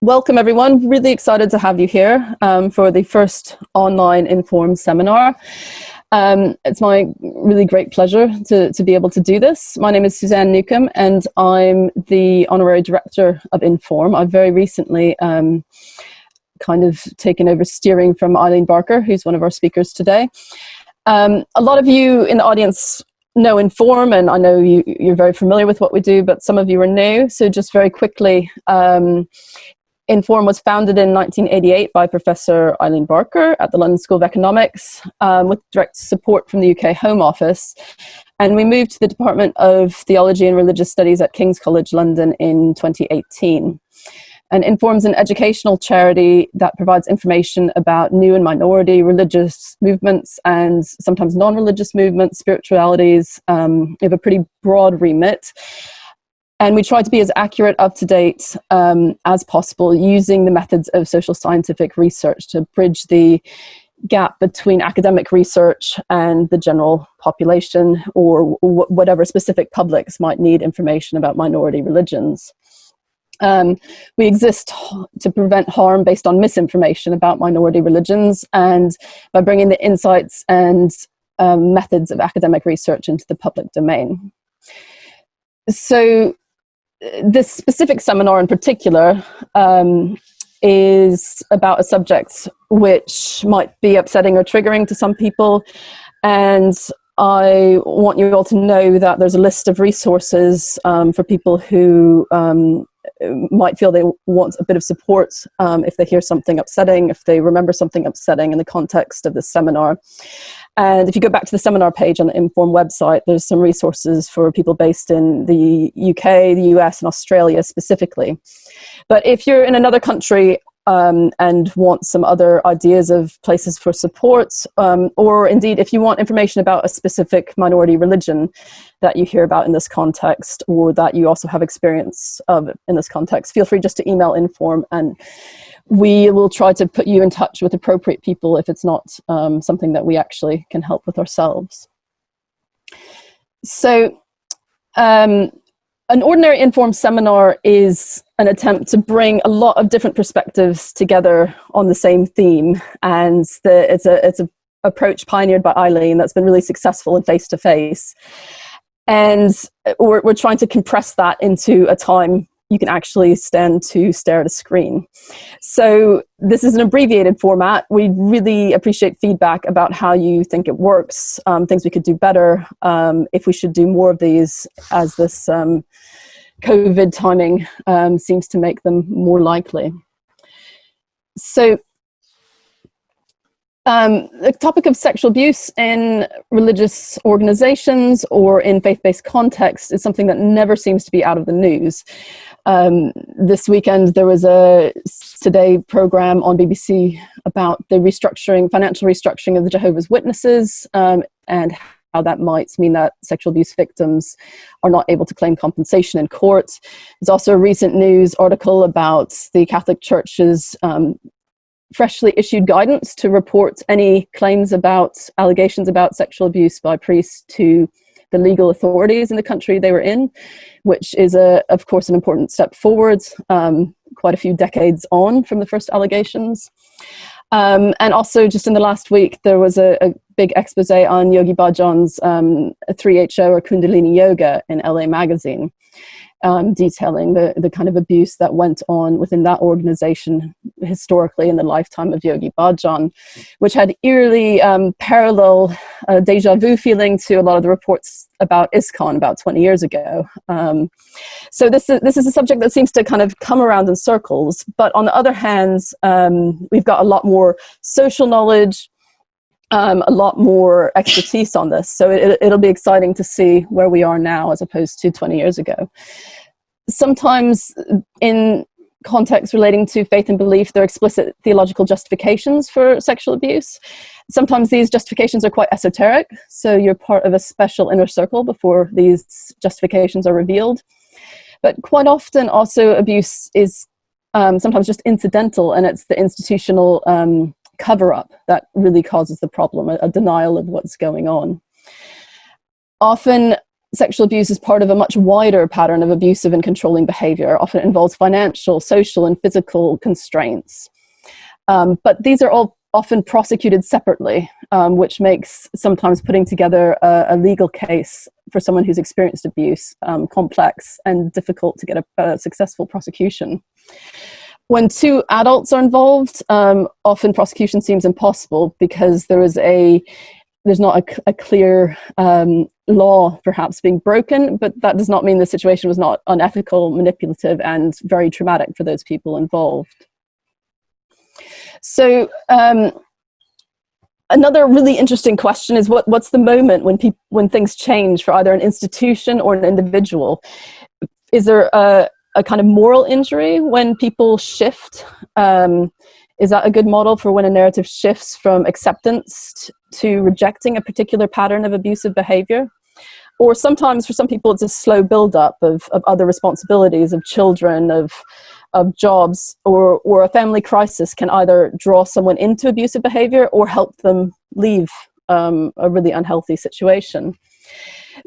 Welcome, everyone. Really excited to have you here for the first online Inform seminar. It's my really great pleasure to be able to do this. My name is Suzanne Newcomb, and I'm the Honorary Director of Inform. I've very recently kind of taken over steering from Eileen Barker, who's one of our speakers today. A lot of you in the audience know Inform, and I know you're very familiar with what we do, but some of you are new. So just very quickly, Inform was founded in 1988 by Professor Eileen Barker at the London School of Economics with direct support from the UK Home Office. And we moved to the Department of Theology and Religious Studies at King's College London in 2018. And Inform's an educational charity that provides information about new and minority religious movements and sometimes non-religious movements, spiritualities. We have a pretty broad remit. And we try to be as accurate, up-to-date as possible, using the methods of social scientific research to bridge the gap between academic research and the general population, or whatever specific publics might need information about minority religions. We exist to prevent harm based on misinformation about minority religions, and by bringing the insights and methods of academic research into the public domain. So this specific seminar in particular is about a subject which might be upsetting or triggering to some people, and I want you all to know that there's a list of resources for people who might feel they want a bit of support if they hear something upsetting, if they remember something upsetting in the context of this seminar. And if you go back to the seminar page on the Inform website, there's some resources for people based in the UK, the US, and Australia specifically. But if you're in another country and want some other ideas of places for support, or indeed if you want information about a specific minority religion that you hear about in this context, or that you also have experience of in this context, feel free just to email Inform, and we will try to put you in touch with appropriate people if it's not something that we actually can help with ourselves. So an ordinary Inform seminar is an attempt to bring a lot of different perspectives together on the same theme, and it's an approach pioneered by Eileen that's been really successful in face-to-face. And we're trying to compress that into a time you can actually stand to stare at a screen. So this is an abbreviated format. We really appreciate feedback about how you think it works, things we could do better, if we should do more of these, as this COVID timing seems to make them more likely. So the topic of sexual abuse in religious organizations or in faith-based context is something that never seems to be out of the news. This weekend there was a Today program on BBC about the financial restructuring of the Jehovah's Witnesses, and how that might mean that sexual abuse victims are not able to claim compensation in court. There's also a recent news article about the Catholic Church's freshly issued guidance to report any claims about allegations about sexual abuse by priests to the legal authorities in the country they were in, which is, of course, an important step forward, quite a few decades on from the first allegations. And also, just in the last week, there was a big expose on Yogi Bhajan's 3HO or Kundalini Yoga in LA Magazine, detailing the kind of abuse that went on within that organization historically in the lifetime of Yogi Bhajan, which had eerily parallel deja vu feeling to a lot of the reports about ISKCON about 20 years ago. So this is a subject that seems to kind of come around in circles, but on the other hand, we've got a lot more social knowledge, a lot more expertise on this. So it'll be exciting to see where we are now as opposed to 20 years ago. Sometimes in contexts relating to faith and belief, there are explicit theological justifications for sexual abuse. Sometimes these justifications are quite esoteric, so you're part of a special inner circle before these justifications are revealed. But quite often also abuse is sometimes just incidental, and it's the institutional cover-up that really causes the problem, a denial of what's going on. Often sexual abuse is part of a much wider pattern of abusive and controlling behaviour. Often it involves financial, social and physical constraints. But these are all often prosecuted separately, which makes sometimes putting together a legal case for someone who's experienced abuse complex and difficult to get a successful prosecution. When two adults are involved, often prosecution seems impossible because there's not a clear law perhaps being broken, but that does not mean the situation was not unethical, manipulative, and very traumatic for those people involved. So another really interesting question is what's the moment when things change for either an institution or an individual? Is there a kind of moral injury when people shift? Is that a good model for when a narrative shifts from acceptance to rejecting a particular pattern of abusive behavior? Or sometimes for some people it's a slow build-up of other responsibilities, of children, of jobs, or a family crisis can either draw someone into abusive behavior or help them leave a really unhealthy situation.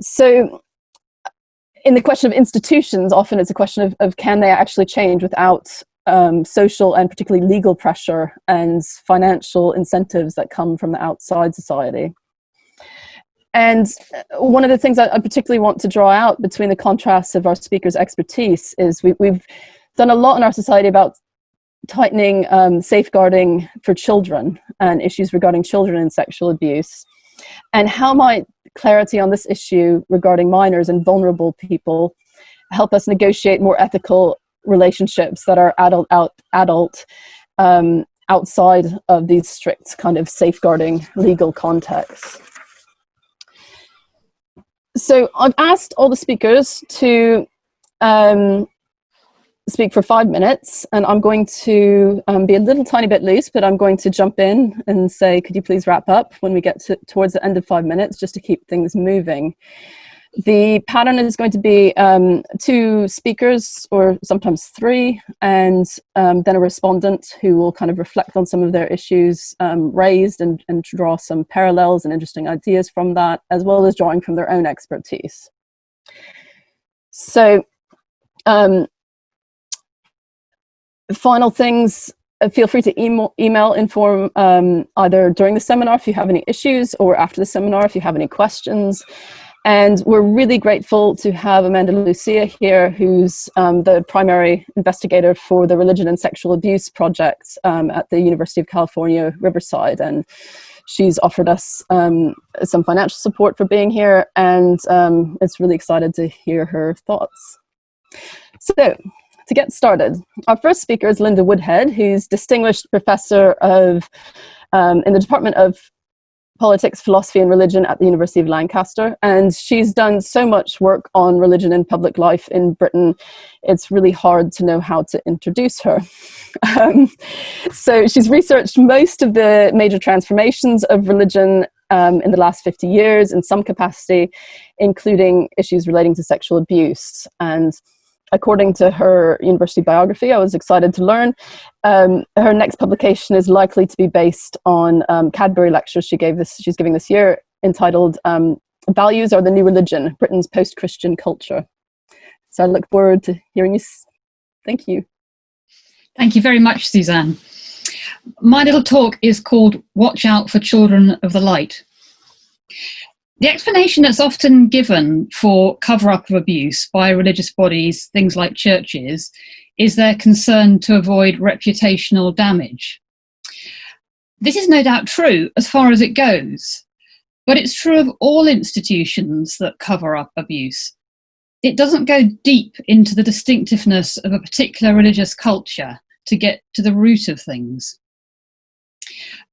So in the question of institutions, often it's a question of can they actually change without social and particularly legal pressure and financial incentives that come from the outside society. And one of the things I particularly want to draw out between the contrasts of our speakers' expertise is we've done a lot in our society about tightening safeguarding for children and issues regarding children and sexual abuse. And how might clarity on this issue regarding minors and vulnerable people help us negotiate more ethical relationships that are adult outside of these strict kind of safeguarding legal contexts? So I've asked all the speakers to speak for 5 minutes, and I'm going to be a little tiny bit loose, but I'm going to jump in and say, could you please wrap up when we get towards the end of 5 minutes, just to keep things moving. The pattern is going to be 2 speakers, or sometimes 3, and then a respondent who will kind of reflect on some of their issues raised and draw some parallels and interesting ideas from that, as well as drawing from their own expertise. So final things, feel free to email inform either during the seminar if you have any issues, or after the seminar if you have any questions. And we're really grateful to have Amanda Lucia here, who's the primary investigator for the Religion and Sexual Abuse Project at the University of California, Riverside. And she's offered us some financial support for being here, and it's really excited to hear her thoughts. So, to get started, our first speaker is Linda Woodhead, who's Distinguished Professor of in the Department of Politics, Philosophy and Religion at the University of Lancaster, and she's done so much work on religion in public life in Britain, it's really hard to know how to introduce her. So she's researched most of the major transformations of religion in the last 50 years in some capacity, including issues relating to sexual abuse. And according to her university biography, I was excited to learn, her next publication is likely to be based on Cadbury lectures she's giving this year, entitled Values Are the New Religion, Britain's Post-Christian Culture. So I look forward to hearing you. Thank you. Thank you very much, Suzanne. My little talk is called Watch Out for Children of the Light. The explanation that's often given for cover-up of abuse by religious bodies, things like churches, is their concern to avoid reputational damage. This is no doubt true as far as it goes, but it's true of all institutions that cover up abuse. It doesn't go deep into the distinctiveness of a particular religious culture to get to the root of things.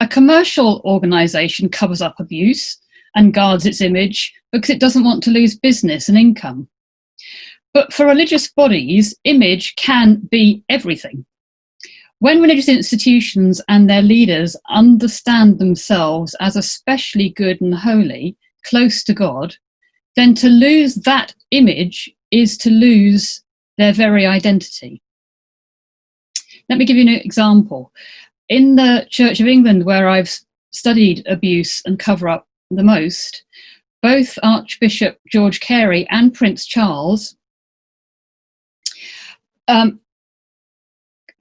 A commercial organisation covers up abuse and guards its image because it doesn't want to lose business and income. But for religious bodies, image can be everything. When religious institutions and their leaders understand themselves as especially good and holy, close to God, then to lose that image is to lose their very identity. Let me give you an example. In the Church of England, where I've studied abuse and cover-up the most, both Archbishop George Carey and Prince Charles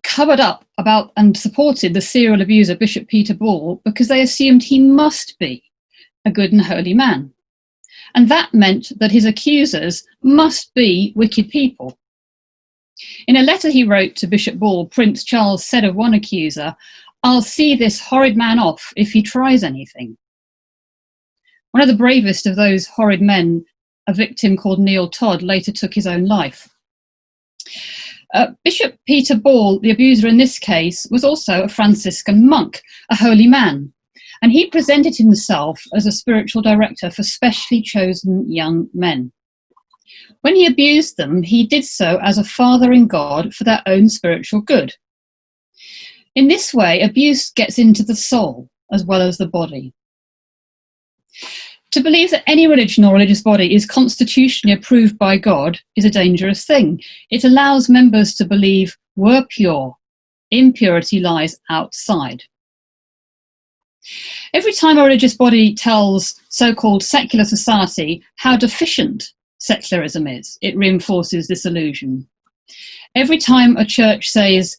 covered up about and supported the serial abuser Bishop Peter Ball because they assumed he must be a good and holy man. And that meant that his accusers must be wicked people. In a letter he wrote to Bishop Ball, Prince Charles said of one accuser, "I'll see this horrid man off if he tries anything." One of the bravest of those horrid men, a victim called Neil Todd, later took his own life. Bishop Peter Ball, the abuser in this case, was also a Franciscan monk, a holy man, and he presented himself as a spiritual director for specially chosen young men. When he abused them, he did so as a father in God for their own spiritual good. In this way, abuse gets into the soul as well as the body. To believe that any religion or religious body is constitutionally approved by God is a dangerous thing. It allows members to believe we're pure. Impurity lies outside. Every time a religious body tells so-called secular society how deficient secularism is, it reinforces this illusion. Every time a church says,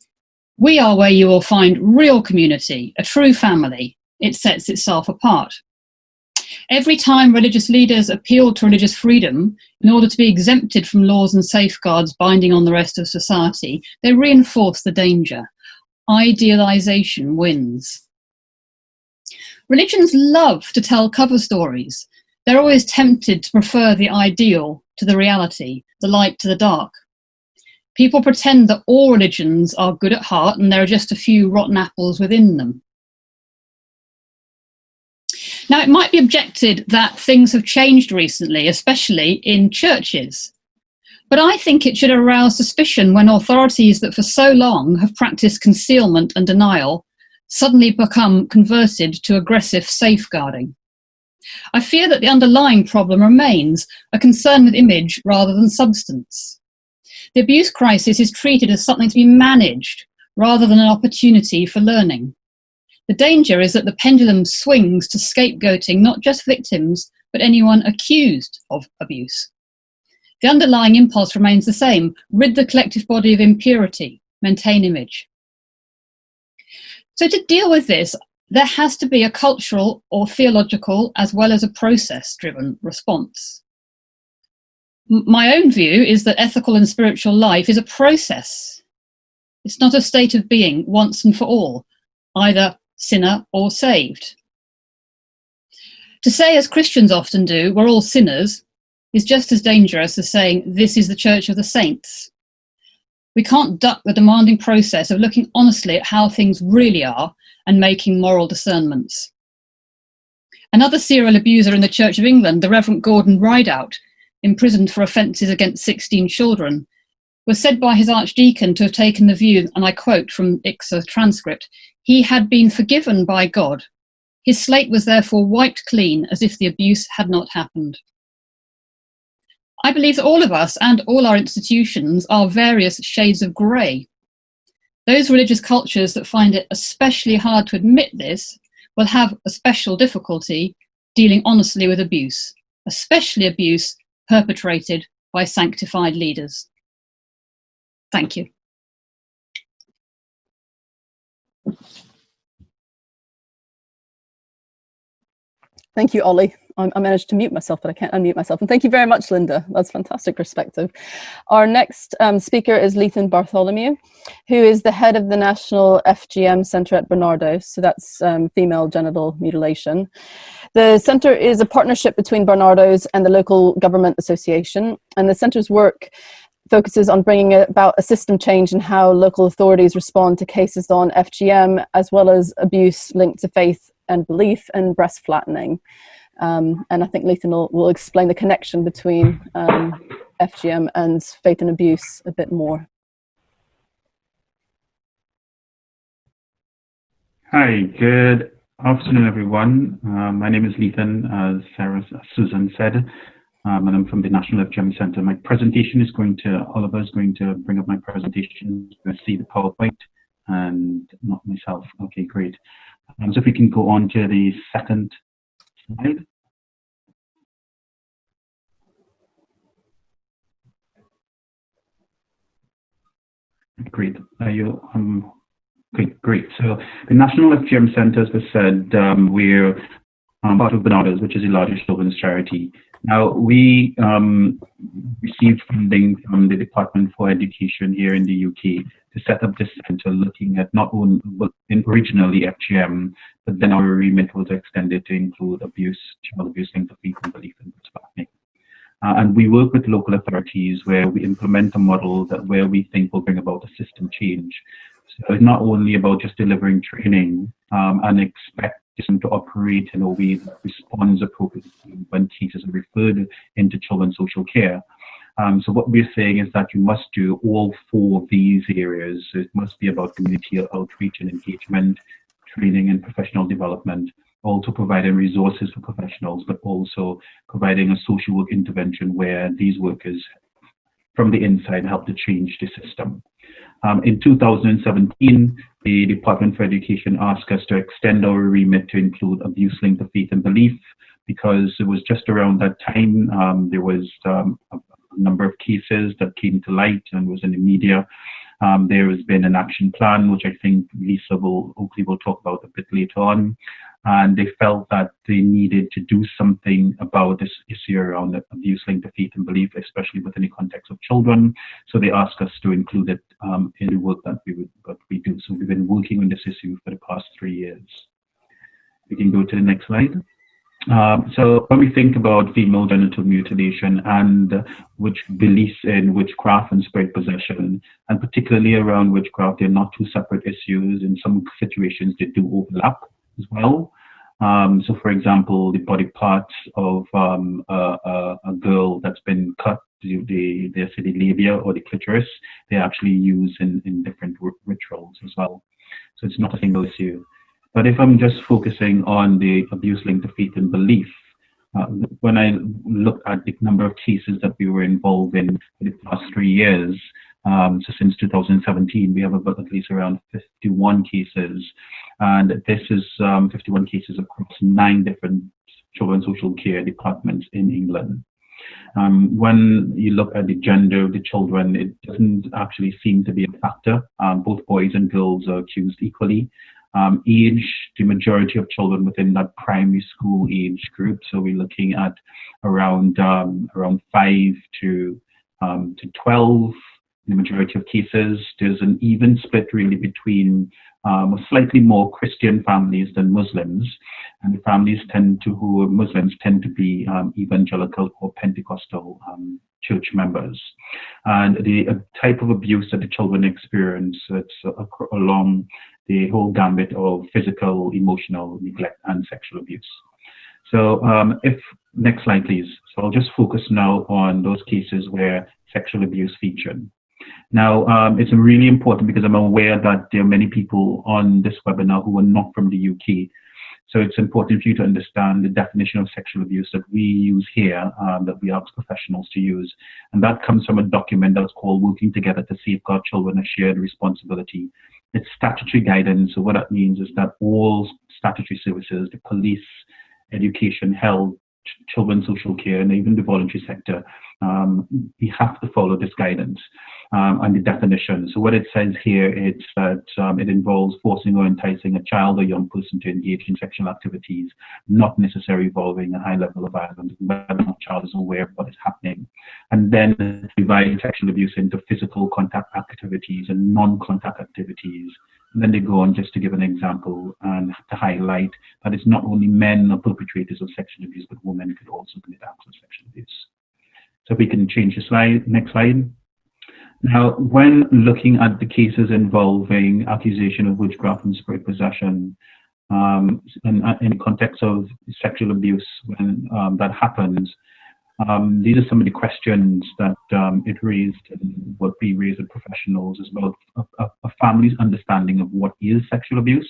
"We are where you will find real community, a true family," it sets itself apart. Every time religious leaders appeal to religious freedom in order to be exempted from laws and safeguards binding on the rest of society, they reinforce the danger. Idealization wins. Religions love to tell cover stories. They're always tempted to prefer the ideal to the reality, the light to the dark. People pretend that all religions are good at heart and there are just a few rotten apples within them. Now, it might be objected that things have changed recently, especially in churches. But I think it should arouse suspicion when authorities that for so long have practiced concealment and denial suddenly become converted to aggressive safeguarding. I fear that the underlying problem remains a concern with image rather than substance. The abuse crisis is treated as something to be managed rather than an opportunity for learning. The danger is that the pendulum swings to scapegoating not just victims, but anyone accused of abuse. The underlying impulse remains the same: rid the collective body of impurity, maintain image. So to deal with this, there has to be a cultural or theological as well as a process-driven response. My own view is that ethical and spiritual life is a process. It's not a state of being once and for all, either sinner or saved. To say, as Christians often do, we're all sinners, is just as dangerous as saying this is the Church of the Saints. We can't duck the demanding process of looking honestly at how things really are and making moral discernments. Another serial abuser in the Church of England, the Reverend Gordon Rideout, imprisoned for offences against 16 children, was said by his archdeacon to have taken the view, and I quote from ICSA transcript, "He had been forgiven by God. His slate was therefore wiped clean as if the abuse had not happened." I believe that all of us and all our institutions are various shades of grey. Those religious cultures that find it especially hard to admit this will have a special difficulty dealing honestly with abuse, especially abuse perpetrated by sanctified leaders. Thank you. Thank you, Ollie. I managed to mute myself, but I can't unmute myself. And thank you very much, Linda. That's fantastic perspective. Our next speaker is Lethan Bartholomew, who is the head of the National FGM Centre at Barnardo. So that's female genital mutilation. The centre is a partnership between Barnardo's and the local government association. And the centre's work focuses on bringing about a system change in how local authorities respond to cases on FGM, as well as abuse linked to faith and belief and breast flattening. And I think Lethan will explain the connection between FGM and faith and abuse a bit more. Hi, good afternoon, everyone. My name is Lethan, as Susan said, and I'm from the National FGM Centre. My presentation is Oliver is going to bring up my presentation. You're going to see the PowerPoint and not myself. Okay, great. So if we can go on to the second slide. Great. Are you? Great. So the National FGM Centre, as I said, we're part of Bernardo's, which is the largest children's charity. Now, we received funding from the Department for Education here in the UK to set up this centre, looking at not only originally FGM, but then our remit was extended to include abuse, child abuse linked to faith and belief, and what's. And we work with local authorities where we implement a model where we think will bring about a system change. So it's not only about just delivering training and expect them to operate in a way that responds appropriately when cases are referred into children's social care. So what we're saying is that you must do all four of these areas. It must be about community outreach and engagement, training and professional development, also providing resources for professionals, but also providing a social work intervention where these workers from the inside help to change the system. In 2017, the Department for Education asked us to extend our remit to include abuse linked to faith and belief, because it was just around that time there was a number of cases that came to light and was in the media. There has been an action plan, which I think Lisa Oakley will talk about a bit later on. And they felt that they needed to do something about this issue around abuse linked to faith and belief, especially within the context of children. So they asked us to include it in the work that we do. So we've been working on this issue for the past 3 years. We can go to the next slide. So when we think about female genital mutilation and which beliefs in witchcraft and spirit possession, and particularly around witchcraft, they're not two separate issues. In some situations, they do overlap as well. So, for example, the body parts of a girl that's been cut, the labia or the clitoris, they actually use in different rituals as well. So it's not a single issue. But if I'm just focusing on the abuse linked to faith and belief, when I look at the number of cases that we were involved in the past 3 years, so since 2017, we have about at least around 51 cases. And this is 51 cases across 9 different children's social care departments in England. When you look at the gender of the children, it doesn't actually seem to be a factor. Both boys and girls are accused equally. Age, the majority of children within that primary school age group. So we're looking at around 5 to 12. In the majority of cases, there's an even split really between slightly more Christian families than Muslims, and the families who are Muslims tend to be evangelical or Pentecostal church members. And the type of abuse that the children experience, it's along the whole gambit of physical, emotional, neglect, and sexual abuse. So next slide, please. So I'll just focus now on those cases where sexual abuse featured. Now, it's really important because I'm aware that there are many people on this webinar who are not from the UK. So it's important for you to understand the definition of sexual abuse that we use here, that we ask professionals to use. And that comes from a document that's called Working Together to Safeguard Children, a Shared Responsibility. It's statutory guidance. So what that means is that all statutory services, the police, education, health, children's social care, and even the voluntary sector, we have to follow this guidance and the definition. So what it says here, it's that it involves forcing or enticing a child or young person to engage in sexual activities, not necessarily involving a high level of violence, whether or not the child is aware of what is happening. And then divide sexual abuse into physical contact activities and non-contact activities. And then they go on just to give an example and to highlight that it's not only men or perpetrators of sexual abuse, but women could also commit acts of sexual abuse. So we can change the slide, next slide. Now, when looking at the cases involving accusation of witchcraft and spirit possession, in the context of sexual abuse, when that happens, these are some of the questions that it raised and what we raised with professionals as well, a family's understanding of what is sexual abuse.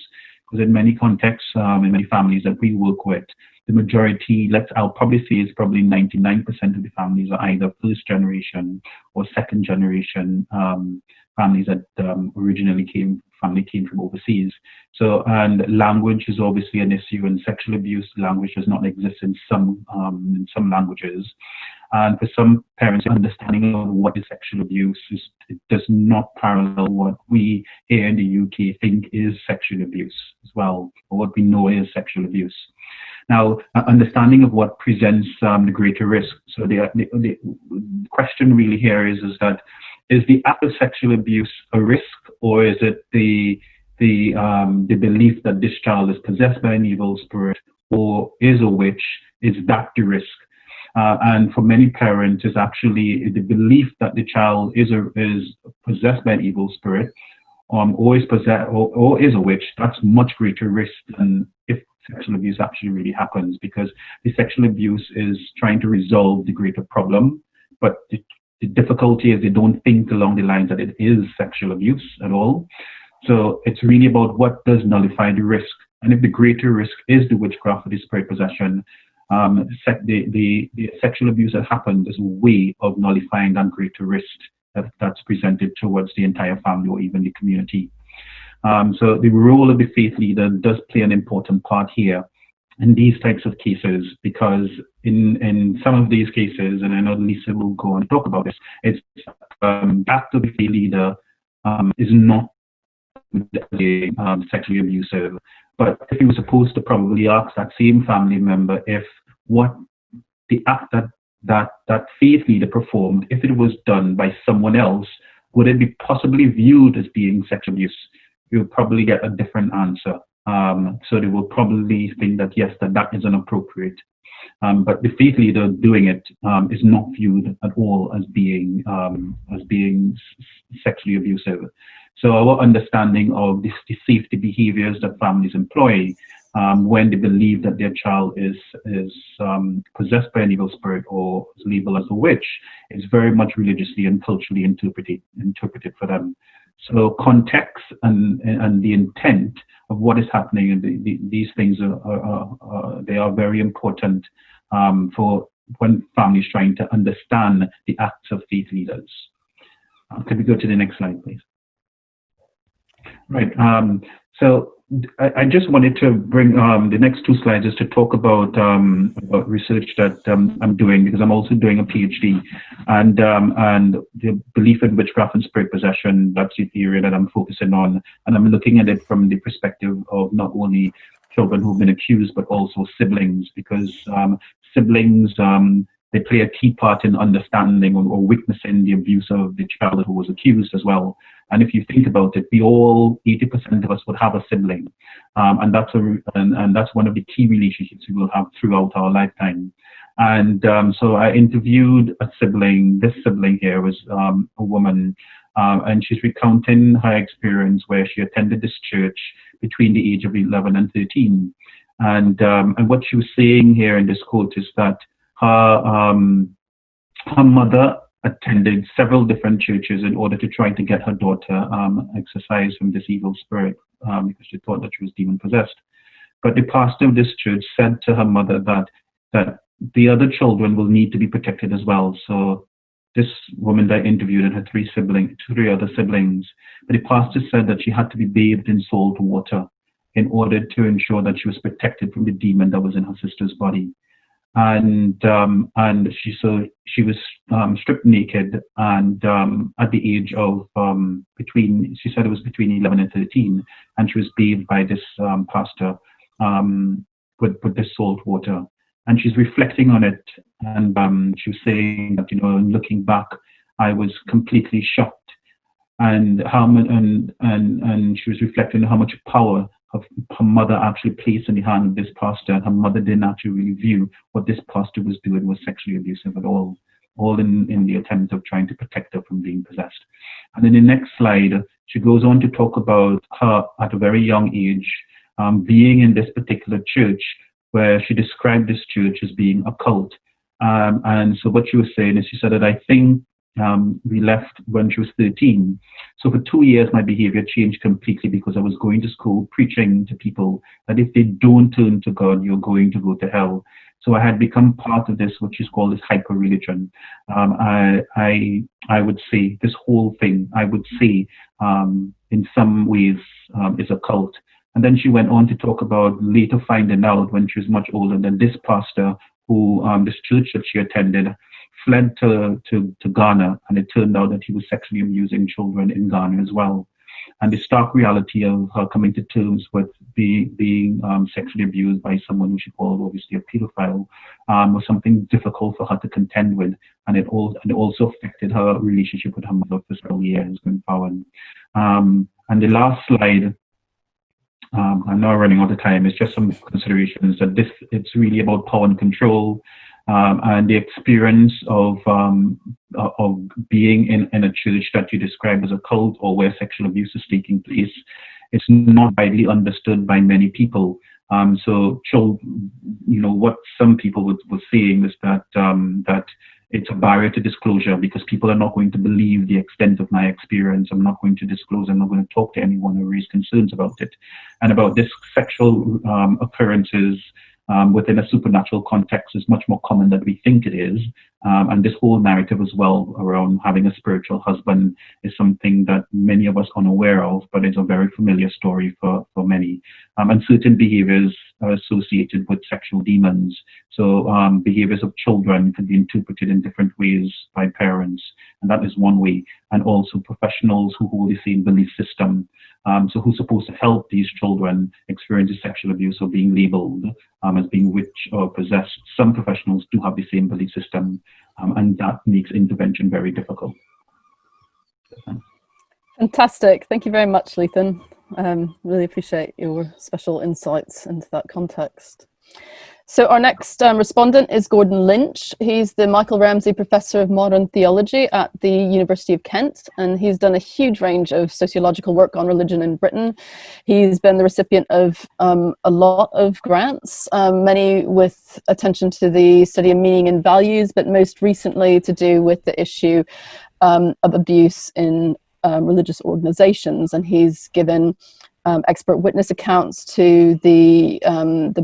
Because in many contexts, in many families that we work with, the majority, I'll probably say is probably 99% of the families are either first generation or second generation families that originally came from overseas. So, and language is obviously an issue, and sexual abuse language does not exist in some languages. And for some parents, understanding of what is sexual abuse it does not parallel what we here in the UK think is sexual abuse as well, or what we know is sexual abuse. Now, understanding of what presents the greater risk. So the question really here is that is the act of sexual abuse a risk, or is it the belief that this child is possessed by an evil spirit or is a witch? Is that the risk? And for many parents, it's actually the belief that the child is possessed by an evil spirit, or is possessed, or is a witch. That's much greater risk than if sexual abuse actually really happens, because the sexual abuse is trying to resolve the greater problem, but the difficulty is they don't think along the lines that it is sexual abuse at all. So it's really about what does nullify the risk. And if the greater risk is the witchcraft or the spirit possession, the sexual abuse that happens is a way of nullifying that greater risk that's presented towards the entire family or even the community. So the role of the faith leader does play an important part here in these types of cases, because in some of these cases, and I know Lisa will go on to talk about this, it's that of the faith leader is not sexually abusive, but if he was supposed to probably ask that same family member if what the act that faith leader performed, if it was done by someone else, would it be possibly viewed as being sexual abuse? You would probably get a different answer. So they will probably think that yes, that is inappropriate. But the faith leader doing it is not viewed at all as being sexually abusive. So our understanding of the safety behaviors that families employ when they believe that their child is possessed by an evil spirit or is labeled as a witch is very much religiously and culturally interpreted for them. So context and the intent of what is happening, and these things are very important for when families trying to understand the acts of faith leaders. Can we go to the next slide, please? Right. So I just wanted to bring the next two slides just to talk about research that I'm doing, because I'm also doing a PhD, and the belief in witchcraft and spirit possession. That's the area that I'm focusing on, and I'm looking at it from the perspective of not only children who've been accused, but also siblings, because siblings they play a key part in understanding or witnessing the abuse of the child who was accused as well. And if you think about it, we all, 80% of us would have a sibling, and that's one of the key relationships we will have throughout our lifetime. And so I interviewed a sibling. This sibling here was a woman, and she's recounting her experience where she attended this church between the age of 11 and 13. And what she was saying here in this quote is that her mother attended several different churches in order to try to get her daughter exorcised from this evil spirit, because she thought that she was demon possessed. But the pastor of this church said to her mother that the other children will need to be protected as well. So this woman that I interviewed and her three other siblings, but the pastor said that she had to be bathed in salt water in order to ensure that she was protected from the demon that was in her sister's body. And she was stripped naked, and at the age of she said it was between 11 and 13, and she was bathed by this pastor with this salt water. And she's reflecting on it, and she was saying that, looking back, I was completely shocked, and she was reflecting on how much power her mother actually placed in the hand of this pastor, and her mother didn't actually really view what this pastor was doing was sexually abusive at all in the attempt of trying to protect her from being possessed. And in the next slide, she goes on to talk about her at a very young age being in this particular church, where she described this church as being a cult. And so what she was saying is, she said that I think we left when she was 13. So for 2 years, my behavior changed completely, because I was going to school preaching to people that if they don't turn to God, you're going to go to hell. So I had become part of this, which is called this hyper-religion. I would say this whole thing, in some ways is a cult. And then she went on to talk about later finding out when she was much older that this pastor this church that she attended fled to Ghana, and it turned out that he was sexually abusing children in Ghana as well. And the stark reality of her coming to terms with being sexually abused by someone who she called obviously a pedophile was something difficult for her to contend with, and it also affected her relationship with her mother for several years going forward. And the last slide, I'm now running out of time. It's just some considerations that it's really about power and control. And the experience of being in a church that you describe as a cult, or where sexual abuse is taking place, it's not widely understood by many people. So, what some people were saying is that it's a barrier to disclosure, because people are not going to believe the extent of my experience. I'm not going to disclose. I'm not going to talk to anyone or raise concerns about it. And about this sexual occurrences within a supernatural context is much more common than we think it is. And this whole narrative as well around having a spiritual husband is something that many of us are unaware of, but it's a very familiar story for many. And certain behaviors are associated with sexual demons. So behaviors of children can be interpreted in different ways by parents, and that is one way. And also professionals who hold the same belief system. So who's supposed to help these children experience sexual abuse or being labeled as being witch or possessed. Some professionals do have the same belief system, and that makes intervention very difficult. Fantastic. Thank you very much, Lethan. Really appreciate your special insights into that context. So our next respondent is Gordon Lynch. He's the Michael Ramsey Professor of Modern Theology at the University of Kent, and he's done a huge range of sociological work on religion in Britain. He's been the recipient of a lot of grants, many with attention to the study of meaning and values, but most recently to do with the issue of abuse in religious organizations. And he's given expert witness accounts to the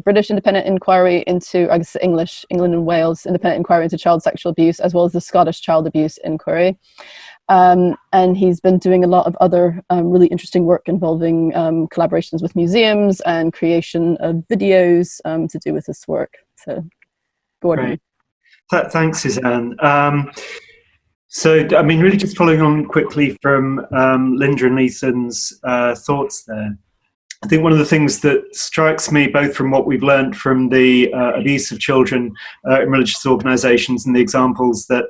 British independent inquiry into, I guess, England and Wales independent inquiry into child sexual abuse, as well as the Scottish child abuse inquiry. And he's been doing a lot of other really interesting work involving collaborations with museums and creation of videos to do with this work. So, Gordon. Great. Thanks, Suzanne. So, I mean, really just following on quickly from Linda and Lethan's thoughts there. I think one of the things that strikes me, both from what we've learned from the abuse of children in religious organisations and the examples that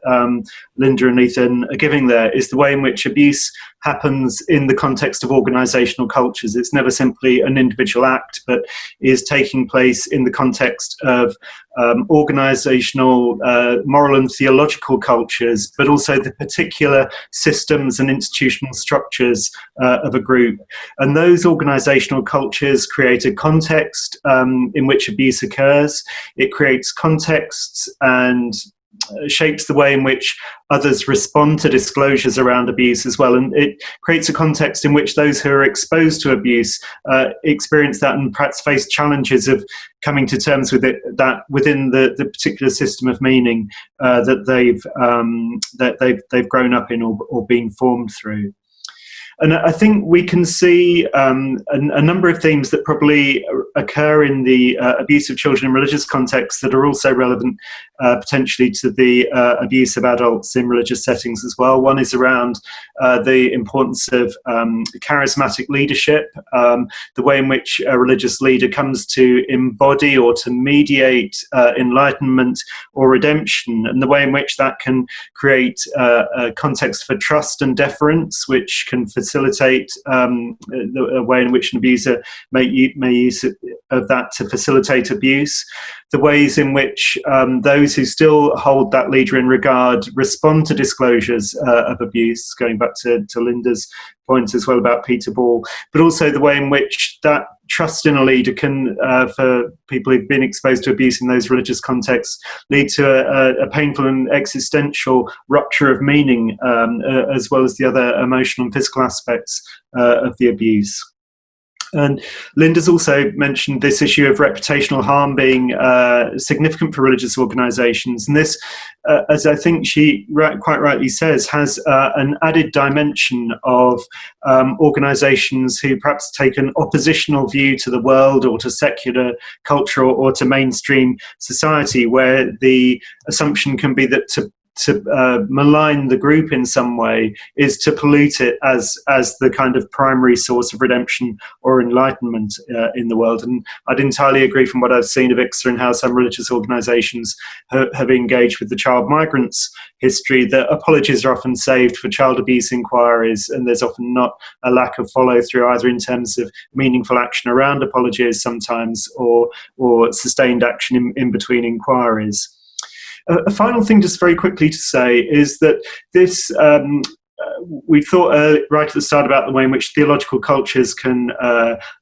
Linda and Lethan are giving there, is the way in which abuse happens in the context of organisational cultures. It's never simply an individual act, but is taking place in the context of organisational, moral and theological cultures, but also the particular systems and institutional structures of a group. And those organisational cultures create a context in which abuse occurs. It creates contexts and shapes the way in which others respond to disclosures around abuse as well. And it creates a context in which those who are exposed to abuse experience that and perhaps face challenges of coming to terms with it, that within the particular system of meaning that they've grown up in or been formed through. And I think we can see a number of themes that probably occur in the abuse of children in religious contexts that are also relevant potentially to the abuse of adults in religious settings as well. One is around the importance of charismatic leadership, the way in which a religious leader comes to embody or to mediate enlightenment or redemption, and the way in which that can create a context for trust and deference, which can facilitate the way in which an abuser may use of that to facilitate abuse, the ways in which those who still hold that leader in regard respond to disclosures of abuse, going back to Linda's point as well about Peter Ball, but also the way in which that trust in a leader can, for people who've been exposed to abuse in those religious contexts, lead to a painful and existential rupture of meaning, as well as the other emotional and physical aspects of the abuse. And Linda's also mentioned this issue of reputational harm being significant for religious organisations. And this, as I think she quite rightly says, has an added dimension of organisations who perhaps take an oppositional view to the world or to secular culture or to mainstream society, where the assumption can be that to malign the group in some way is to pollute it as the kind of primary source of redemption or enlightenment in the world. And I'd entirely agree from what I've seen of ICSA and how some religious organisations have engaged with the child migrants history, that apologies are often saved for child abuse inquiries, and there's often not a lack of follow through either in terms of meaningful action around apologies sometimes or sustained action in between inquiries. A final thing just very quickly to say is that this we thought right at the start about the way in which theological cultures can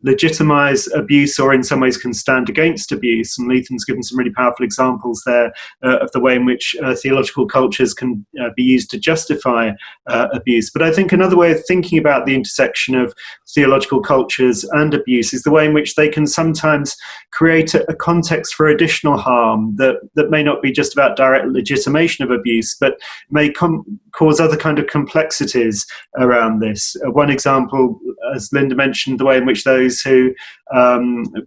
legitimize abuse or in some ways can stand against abuse. And Lethan's given some really powerful examples there of the way in which theological cultures can be used to justify abuse. But I think another way of thinking about the intersection of theological cultures and abuse is the way in which they can sometimes create a context for additional harm that may not be just about direct legitimation of abuse, but may cause other kind of complexities around this. One example, as Linda mentioned, the way in which those who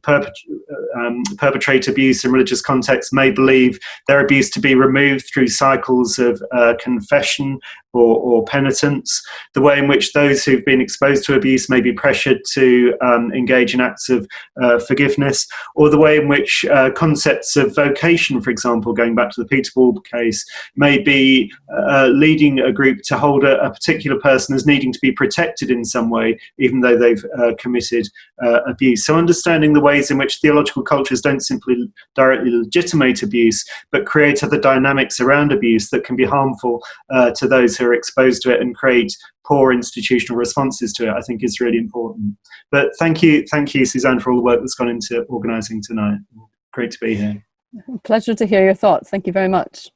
perpetrate abuse in religious contexts may believe their abuse to be removed through cycles of confession or penitence, the way in which those who've been exposed to abuse may be pressured to engage in acts of forgiveness, or the way in which concepts of vocation, for example, going back to the Peter Ball case, may be leading a group to hold a particular person as needing to be protected in some way, even though they've committed abuse. So understanding the ways in which theological cultures don't simply directly legitimate abuse, but create other dynamics around abuse that can be harmful to those who are exposed to it and create poor institutional responses to it, I think is really important. But thank you, Suzanne, for all the work that's gone into organising tonight. Great to be here. Pleasure to hear your thoughts. Thank you very much.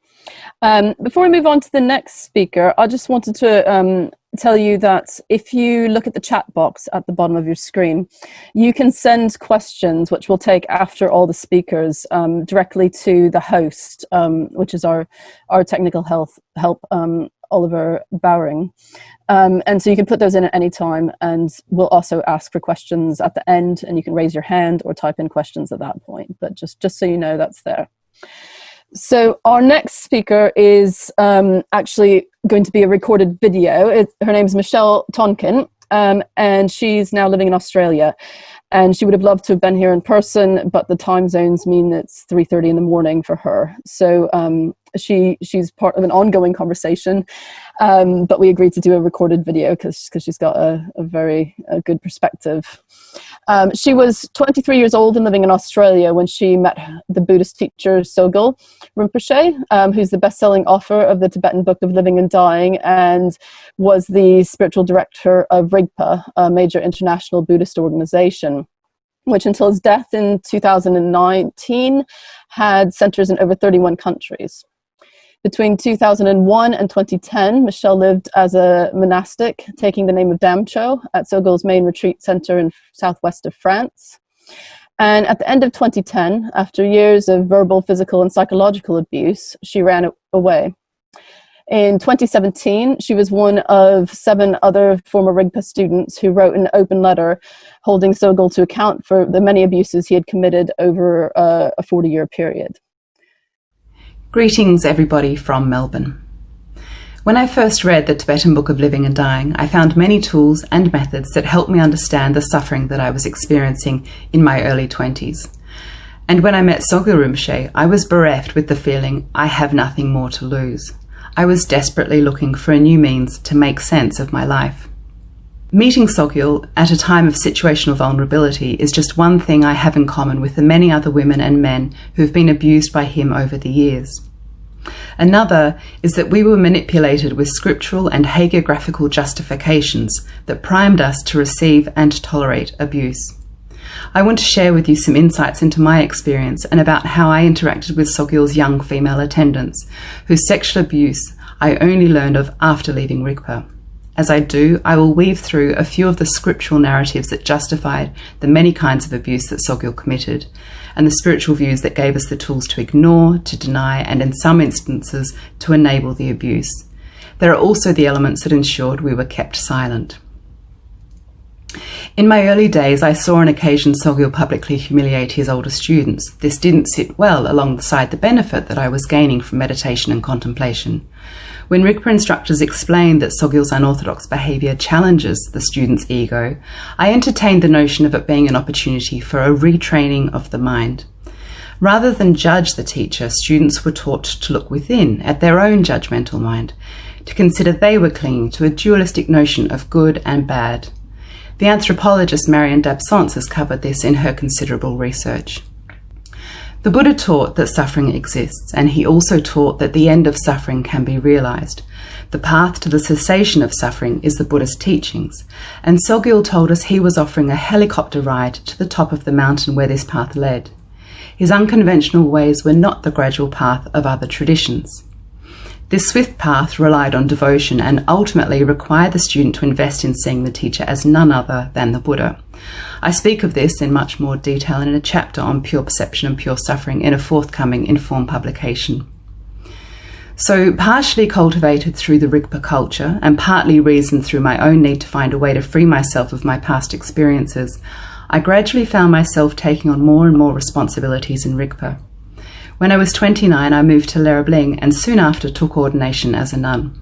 Before we move on to the next speaker, I just wanted to tell you that if you look at the chat box at the bottom of your screen, you can send questions, which we'll take after all the speakers, directly to the host, which is our technical help, Oliver Bowering. And so you can put those in at any time, and we'll also ask for questions at the end, and you can raise your hand or type in questions at that point. But just so you know, that's there. So our next speaker is actually going to be a recorded video. Her name is Michelle Tonkin, and she's now living in Australia. And she would have loved to have been here in person, but the time zones mean it's 3:30 in the morning for her. So she's part of an ongoing conversation, but we agreed to do a recorded video because she's got a very good perspective. She was 23 years old and living in Australia when she met the Buddhist teacher Sogyal Rinpoche, who's the best-selling author of the Tibetan Book of Living and Dying and was the spiritual director of Rigpa, a major international Buddhist organization, which until his death in 2019 had centers in over 31 countries. Between 2001 and 2010, Michelle lived as a monastic, taking the name of Damcho at Sogyal's main retreat center in southwest of France. And at the end of 2010, after years of verbal, physical, and psychological abuse, she ran away. In 2017, she was one of 7 other former Rigpa students who wrote an open letter holding Sogyal to account for the many abuses he had committed over a 40-year period. Greetings everybody from Melbourne. When I first read the Tibetan Book of Living and Dying, I found many tools and methods that helped me understand the suffering that I was experiencing in my early 20s. And when I met Sogyal Rinpoche, I was bereft with the feeling I have nothing more to lose. I was desperately looking for a new means to make sense of my life. Meeting Sogyal at a time of situational vulnerability is just one thing I have in common with the many other women and men who've been abused by him over the years. Another is that we were manipulated with scriptural and hagiographical justifications that primed us to receive and tolerate abuse. I want to share with you some insights into my experience and about how I interacted with Sogyal's young female attendants, whose sexual abuse I only learned of after leaving Rigpa. As I do, I will weave through a few of the scriptural narratives that justified the many kinds of abuse that Sogyal committed, and the spiritual views that gave us the tools to ignore, to deny, and in some instances, to enable the abuse. There are also the elements that ensured we were kept silent. In my early days, I saw on occasion Sogil publicly humiliate his older students. This didn't sit well alongside the benefit that I was gaining from meditation and contemplation. When Rigpa instructors explained that Sogil's unorthodox behaviour challenges the student's ego, I entertained the notion of it being an opportunity for a retraining of the mind. Rather than judge the teacher, students were taught to look within at their own judgmental mind, to consider they were clinging to a dualistic notion of good and bad. The anthropologist Marianne d'Absence has covered this in her considerable research. The Buddha taught that suffering exists, and he also taught that the end of suffering can be realized. The path to the cessation of suffering is the Buddha's teachings, and Sogil told us he was offering a helicopter ride to the top of the mountain where this path led. His unconventional ways were not the gradual path of other traditions. This swift path relied on devotion and ultimately required the student to invest in seeing the teacher as none other than the Buddha. I speak of this in much more detail in a chapter on pure perception and pure suffering in a forthcoming Informed publication. So, partially cultivated through the Rigpa culture and partly reasoned through my own need to find a way to free myself of my past experiences, I gradually found myself taking on more and more responsibilities in Rigpa. When I was 29, I moved to Lerabling and soon after took ordination as a nun.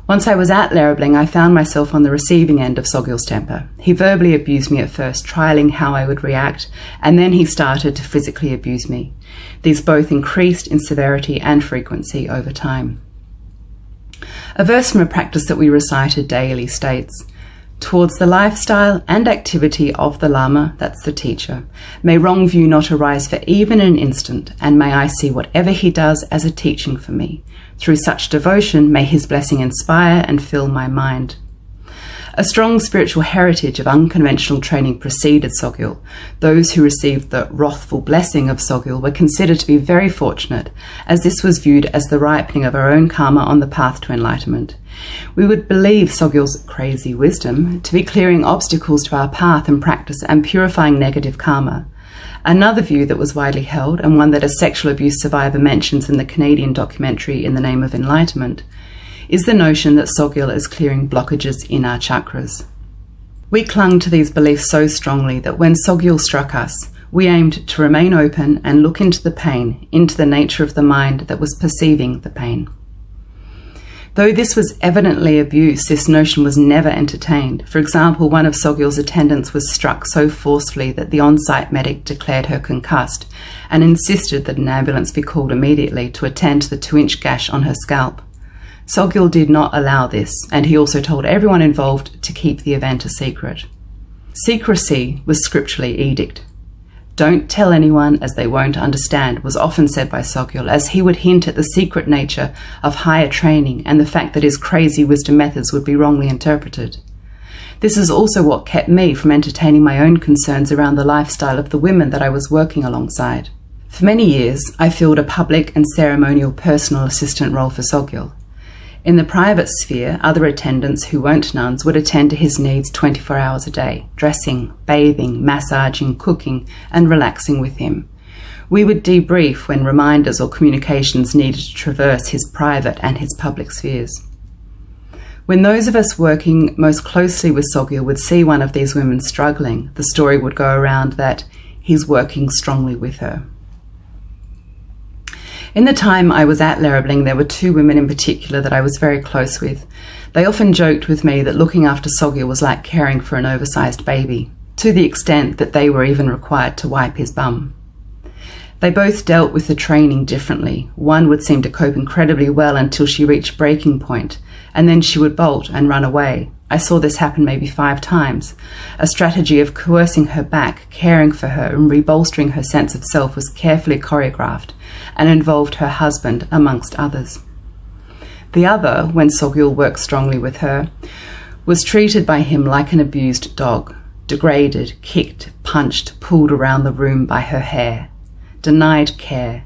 Once I was at Lerabling, I found myself on the receiving end of Sogil's temper. He verbally abused me at first, trialling how I would react, and then he started to physically abuse me. These both increased in severity and frequency over time. A verse from a practice that we recited daily states, "Towards the lifestyle and activity of the Lama," that's the teacher, "may wrong view not arise for even an instant, and may I see whatever he does as a teaching for me. Through such devotion may his blessing inspire and fill my mind." A strong spiritual heritage of unconventional training preceded Sogil. Those who received the wrathful blessing of Sogil were considered to be very fortunate, as this was viewed as the ripening of our own karma on the path to enlightenment. We would believe Sogil's crazy wisdom to be clearing obstacles to our path and practice and purifying negative karma. Another view that was widely held, and one that a sexual abuse survivor mentions in the Canadian documentary In the Name of Enlightenment, is the notion that Sogil is clearing blockages in our chakras. We clung to these beliefs so strongly that when Sogil struck us, we aimed to remain open and look into the pain, into the nature of the mind that was perceiving the pain. Though this was evidently abuse, this notion was never entertained. For example, one of Sogil's attendants was struck so forcefully that the on-site medic declared her concussed and insisted that an ambulance be called immediately to attend to the 2-inch gash on her scalp. Sogil did not allow this, and he also told everyone involved to keep the event a secret. Secrecy was scripturally edict. "Don't tell anyone, as they won't understand," was often said by Sogil, as he would hint at the secret nature of higher training and the fact that his crazy wisdom methods would be wrongly interpreted. This is also what kept me from entertaining my own concerns around the lifestyle of the women that I was working alongside. For many years, I filled a public and ceremonial personal assistant role for Sogil. In the private sphere, other attendants who weren't nuns would attend to his needs 24 hours a day, dressing, bathing, massaging, cooking, and relaxing with him. We would debrief when reminders or communications needed to traverse his private and his public spheres. When those of us working most closely with Sogil would see one of these women struggling, the story would go around that he's working strongly with her. In the time I was at Lerabling, there were 2 women in particular that I was very close with. They often joked with me that looking after Sogil was like caring for an oversized baby, to the extent that they were even required to wipe his bum. They both dealt with the training differently. One would seem to cope incredibly well until she reached breaking point, and then she would bolt and run away. I saw this happen maybe 5 times. A strategy of coercing her back, caring for her, and rebolstering her sense of self was carefully choreographed and involved her husband, amongst others. The other, when Sogil worked strongly with her, was treated by him like an abused dog, degraded, kicked, punched, pulled around the room by her hair, denied care.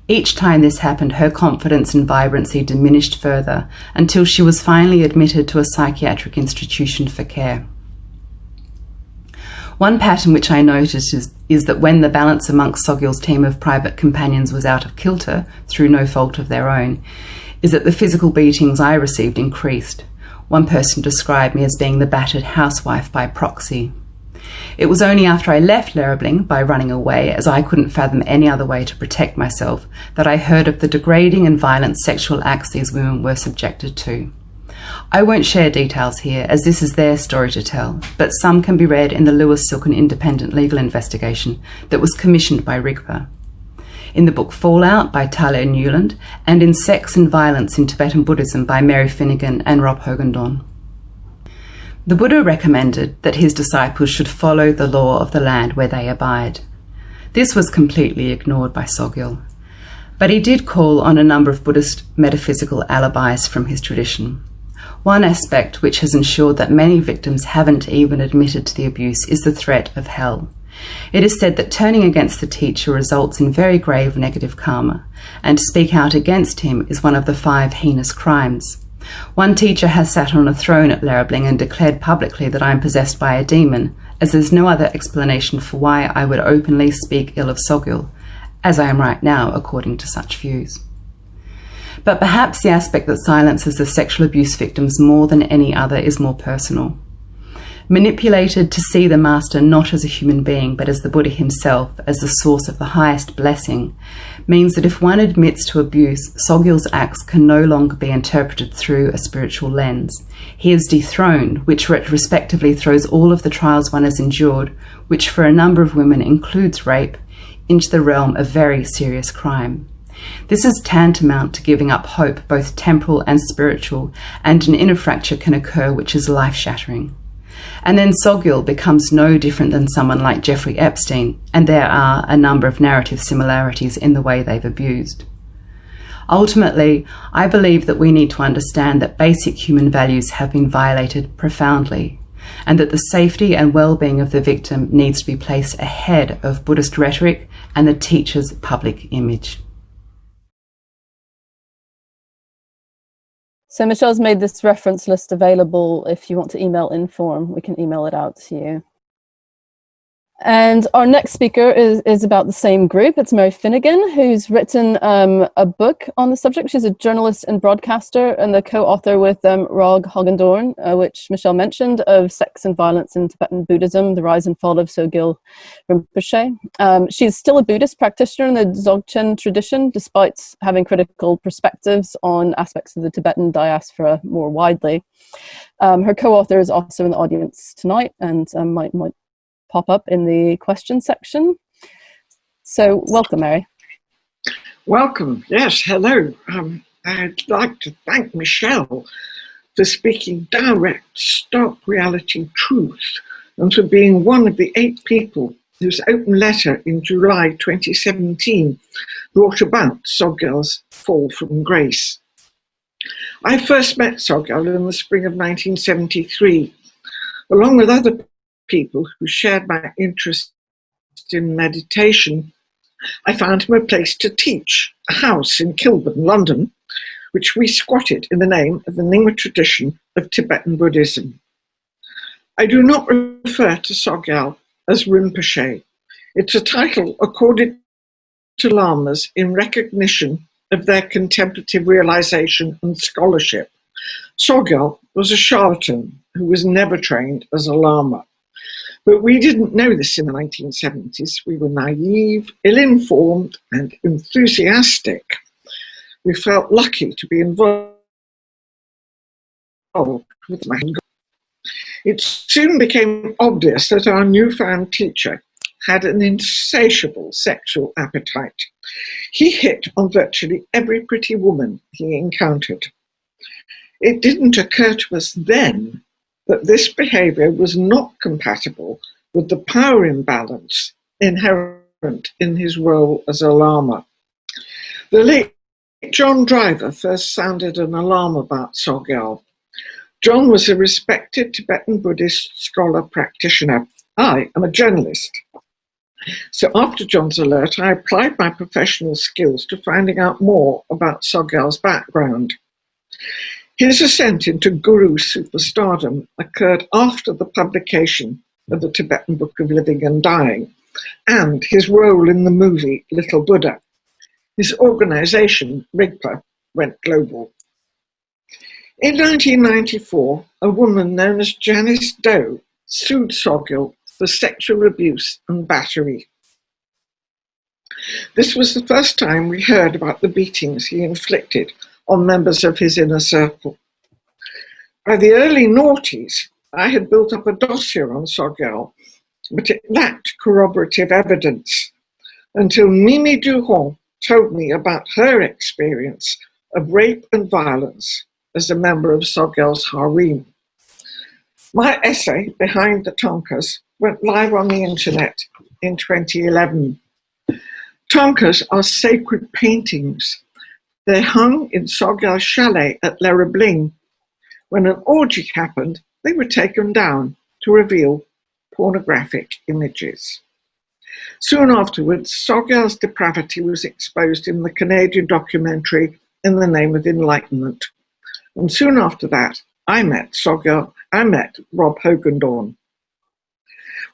Each time this happened, her confidence and vibrancy diminished further until she was finally admitted to a psychiatric institution for care. One pattern which I noticed is that when the balance amongst Sogil's team of private companions was out of kilter, through no fault of their own, is that the physical beatings I received increased. One person described me as being the battered housewife by proxy. It was only after I left Leribling by running away, as I couldn't fathom any other way to protect myself, that I heard of the degrading and violent sexual acts these women were subjected to. I won't share details here, as this is their story to tell, but some can be read in the Lewis Silken independent legal investigation that was commissioned by RIGPA, in the book Fallout by Talia Newland, and in Sex and Violence in Tibetan Buddhism by Mary Finnegan and Rob Hogendown. The Buddha recommended that his disciples should follow the law of the land where they abide. This was completely ignored by Sogyal, but he did call on a number of Buddhist metaphysical alibis from his tradition. One aspect which has ensured that many victims haven't even admitted to the abuse is the threat of hell. It is said that turning against the teacher results in very grave negative karma, and to speak out against him is one of the 5 heinous crimes. One teacher has sat on a throne at Leribling and declared publicly that I am possessed by a demon, as there's no other explanation for why I would openly speak ill of Sogyal, as I am right now, according to such views. But perhaps the aspect that silences the sexual abuse victims more than any other is more personal. Manipulated to see the master not as a human being, but as the Buddha himself, as the source of the highest blessing, means that if one admits to abuse, Sogyal's acts can no longer be interpreted through a spiritual lens. He is dethroned, which retrospectively throws all of the trials one has endured, which for a number of women includes rape, into the realm of very serious crime. This is tantamount to giving up hope, both temporal and spiritual, and an inner fracture can occur which is life-shattering. And then Sogyal becomes no different than someone like Jeffrey Epstein, and there are a number of narrative similarities in the way they've abused. Ultimately, I believe that we need to understand that basic human values have been violated profoundly, and that the safety and well-being of the victim needs to be placed ahead of Buddhist rhetoric and the teacher's public image. So Michelle's made this reference list available. If you want to email Inform, we can email it out to you. And our next speaker is about the same group. It's Mary Finnegan, who's written a book on the subject. She's a journalist and broadcaster and the co-author with Rog Hogendown, which Michelle mentioned, of Sex and Violence in Tibetan Buddhism, The Rise and Fall of Sogyal Rinpoche. She's still a Buddhist practitioner in the Dzogchen tradition, despite having critical perspectives on aspects of the Tibetan diaspora more widely. Her co-author is also in the audience tonight and might pop up in the question section. So welcome, Mary. Welcome. Yes, hello. I'd like to thank Michelle for speaking direct, stark reality truth and for being one of the 8 people whose open letter in July 2017 brought about Sogyal's fall from grace. I first met Sogyal in the spring of 1973, along with other people who shared my interest in meditation. I found him a place to teach, a house in Kilburn, London, which we squatted in the name of the Nyingma tradition of Tibetan Buddhism. I do not refer to Sogyal as Rinpoche. It's a title accorded to lamas in recognition of their contemplative realization and scholarship. Sogyal was a charlatan who was never trained as a lama. But we didn't know this in the 1970s. We were naive, ill-informed, and enthusiastic. We felt lucky to be involved with Mahango. It soon became obvious that our newfound teacher had an insatiable sexual appetite. He hit on virtually every pretty woman he encountered. It didn't occur to us then that this behaviour was not compatible with the power imbalance inherent in his role as a lama. The late John Driver first sounded an alarm about Sogyal. John was a respected Tibetan Buddhist scholar practitioner. I am a journalist. So after John's alert, I applied my professional skills to finding out more about Sogyal's background. His ascent into guru superstardom occurred after the publication of the Tibetan Book of Living and Dying and his role in the movie Little Buddha. His organization, RIGPA, went global. In 1994, a woman known as Janice Doe sued Sogyal for sexual abuse and battery. This was the first time we heard about the beatings he inflicted on members of his inner circle. By the early noughties, I had built up a dossier on Sogyal, but it lacked corroborative evidence until Mimi Durand told me about her experience of rape and violence as a member of Sogyal's harem. My essay, Behind the Tonkas, went live on the internet in 2011. Tonkas are sacred paintings. They hung in Sogyal's chalet at Lerabling. When an orgy happened, they were taken down to reveal pornographic images. Soon afterwards, Sogyal's depravity was exposed in the Canadian documentary In the Name of Enlightenment. And soon after that, I met Rob Hogendoorn.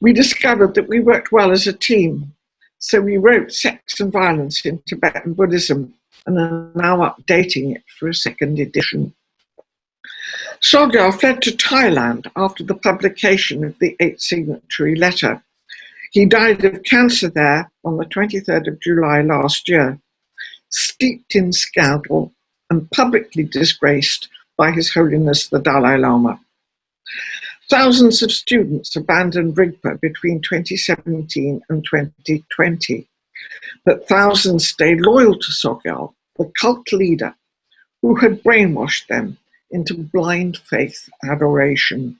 We discovered that we worked well as a team, so we wrote Sex and Violence in Tibetan Buddhism and are now updating it for a second edition. Sogyal fled to Thailand after the publication of the 8th signatory letter. He died of cancer there on the 23rd of July last year, steeped in scandal and publicly disgraced by His Holiness the Dalai Lama. Thousands of students abandoned Rigpa between 2017 and 2020, but thousands stayed loyal to Sogyal, the cult leader who had brainwashed them into blind faith adoration.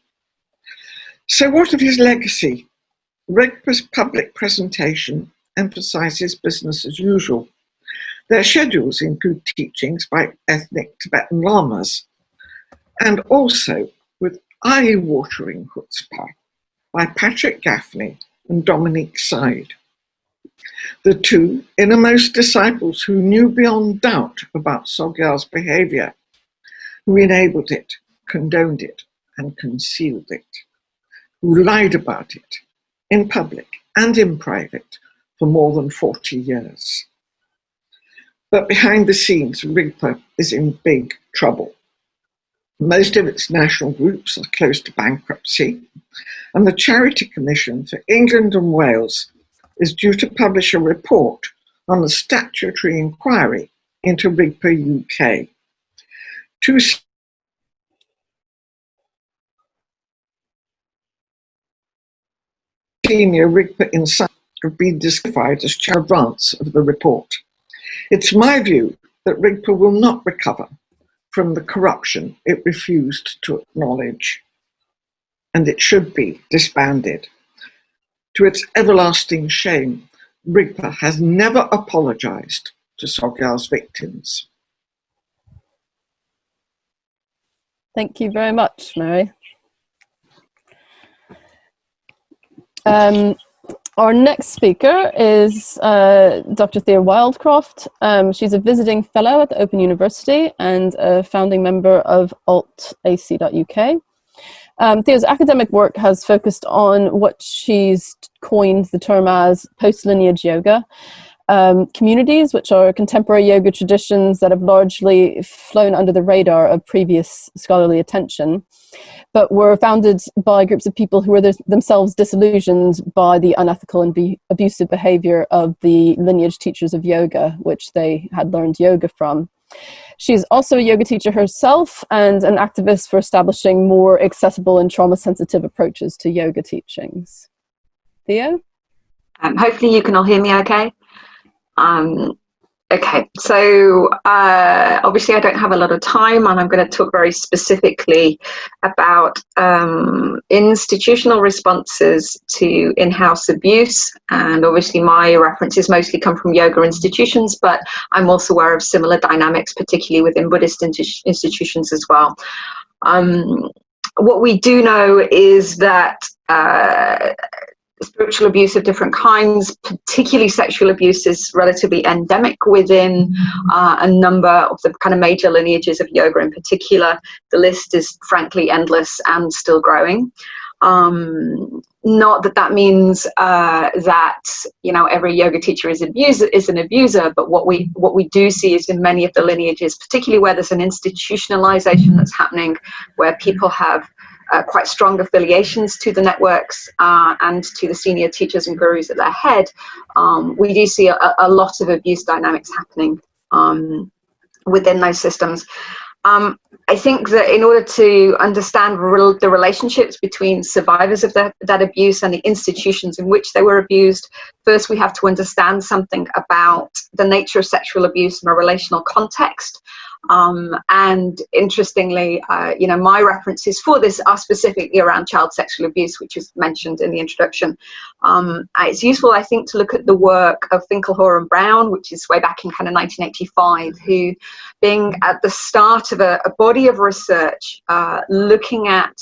So what of his legacy? Rigpa's public presentation emphasizes business as usual. Their schedules include teachings by ethnic Tibetan lamas, and also with eye-watering chutzpah by Patrick Gaffney and Dominique Side. The two innermost disciples who knew beyond doubt about Sogyal's behavior, who enabled it, condoned it, and concealed it, who lied about it in public and in private for more than 40 years. But behind the scenes, Rigpa is in big trouble. Most of its national groups are close to bankruptcy, and the Charity Commission for England and Wales is due to publish a report on the statutory inquiry into Rigpa UK. Two senior Rigpa insiders have been disqualified as chair advance of the report. It's my view that Rigpa will not recover from the corruption it refused to acknowledge, and it should be disbanded. To its everlasting shame, Rigpa has never apologized to Sogyal's victims. Thank you very much, Mary. Our next speaker is Dr. Thea Wildcroft. She's a visiting fellow at the Open University and a founding member of alt.ac.uk. Thea's academic work has focused on what she's coined the term as post-lineage yoga communities, which are contemporary yoga traditions that have largely flown under the radar of previous scholarly attention, but were founded by groups of people who were themselves disillusioned by the unethical and abusive behavior of the lineage teachers of yoga, which they had learned yoga from. She's also a yoga teacher herself and an activist for establishing more accessible and trauma-sensitive approaches to yoga teachings. Theo? Hopefully you can all hear me okay. Okay, so obviously I don't have a lot of time, and I'm going to talk very specifically about institutional responses to in-house abuse, and obviously my references mostly come from yoga institutions, but I'm also aware of similar dynamics, particularly within Buddhist institutions as well. What we do know is that spiritual abuse of different kinds, particularly sexual abuse, is relatively endemic within a number of the kind of major lineages of yoga in particular. The list is frankly endless and still growing. Not that that means that, you know, every yoga teacher is an abuser, but what we do see is in many of the lineages, particularly where there's an institutionalization that's happening, where people have quite strong affiliations to the networks and to the senior teachers and gurus at their head, we do see a lot of abuse dynamics happening within those systems. I think that in order to understand the relationships between survivors of that abuse and the institutions in which they were abused, first we have to understand something about the nature of sexual abuse in a relational context. And interestingly, you know, my references for this are specifically around child sexual abuse, which is mentioned in the introduction. It's useful, I think, to look at the work of Finkelhor and Brown, which is way back in kind of 1985, who, being at the start of a body of research, looking at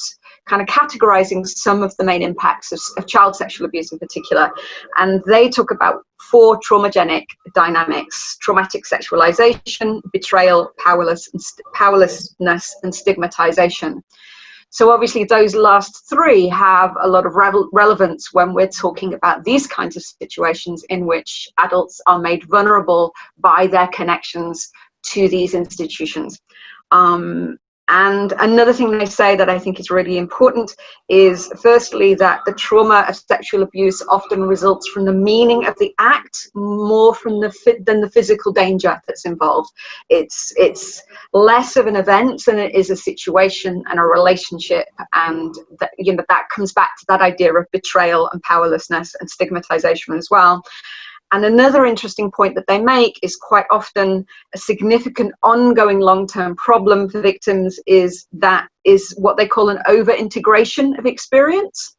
kind of categorizing some of the main impacts of child sexual abuse in particular. And they talk about 4 traumagenic dynamics: traumatic sexualization, betrayal, powerlessness, and stigmatization. So obviously those last 3 have a lot of relevance when we're talking about these kinds of situations in which adults are made vulnerable by their connections to these institutions. And another thing they say that I think is really important is, firstly, that the trauma of sexual abuse often results from the meaning of the act more than the physical danger that's involved. It's less of an event than it is a situation and a relationship, and that, you know, that comes back to that idea of betrayal and powerlessness and stigmatization as well. And another interesting point that they make is quite often a significant ongoing long-term problem for victims is what they call an over-integration of experience,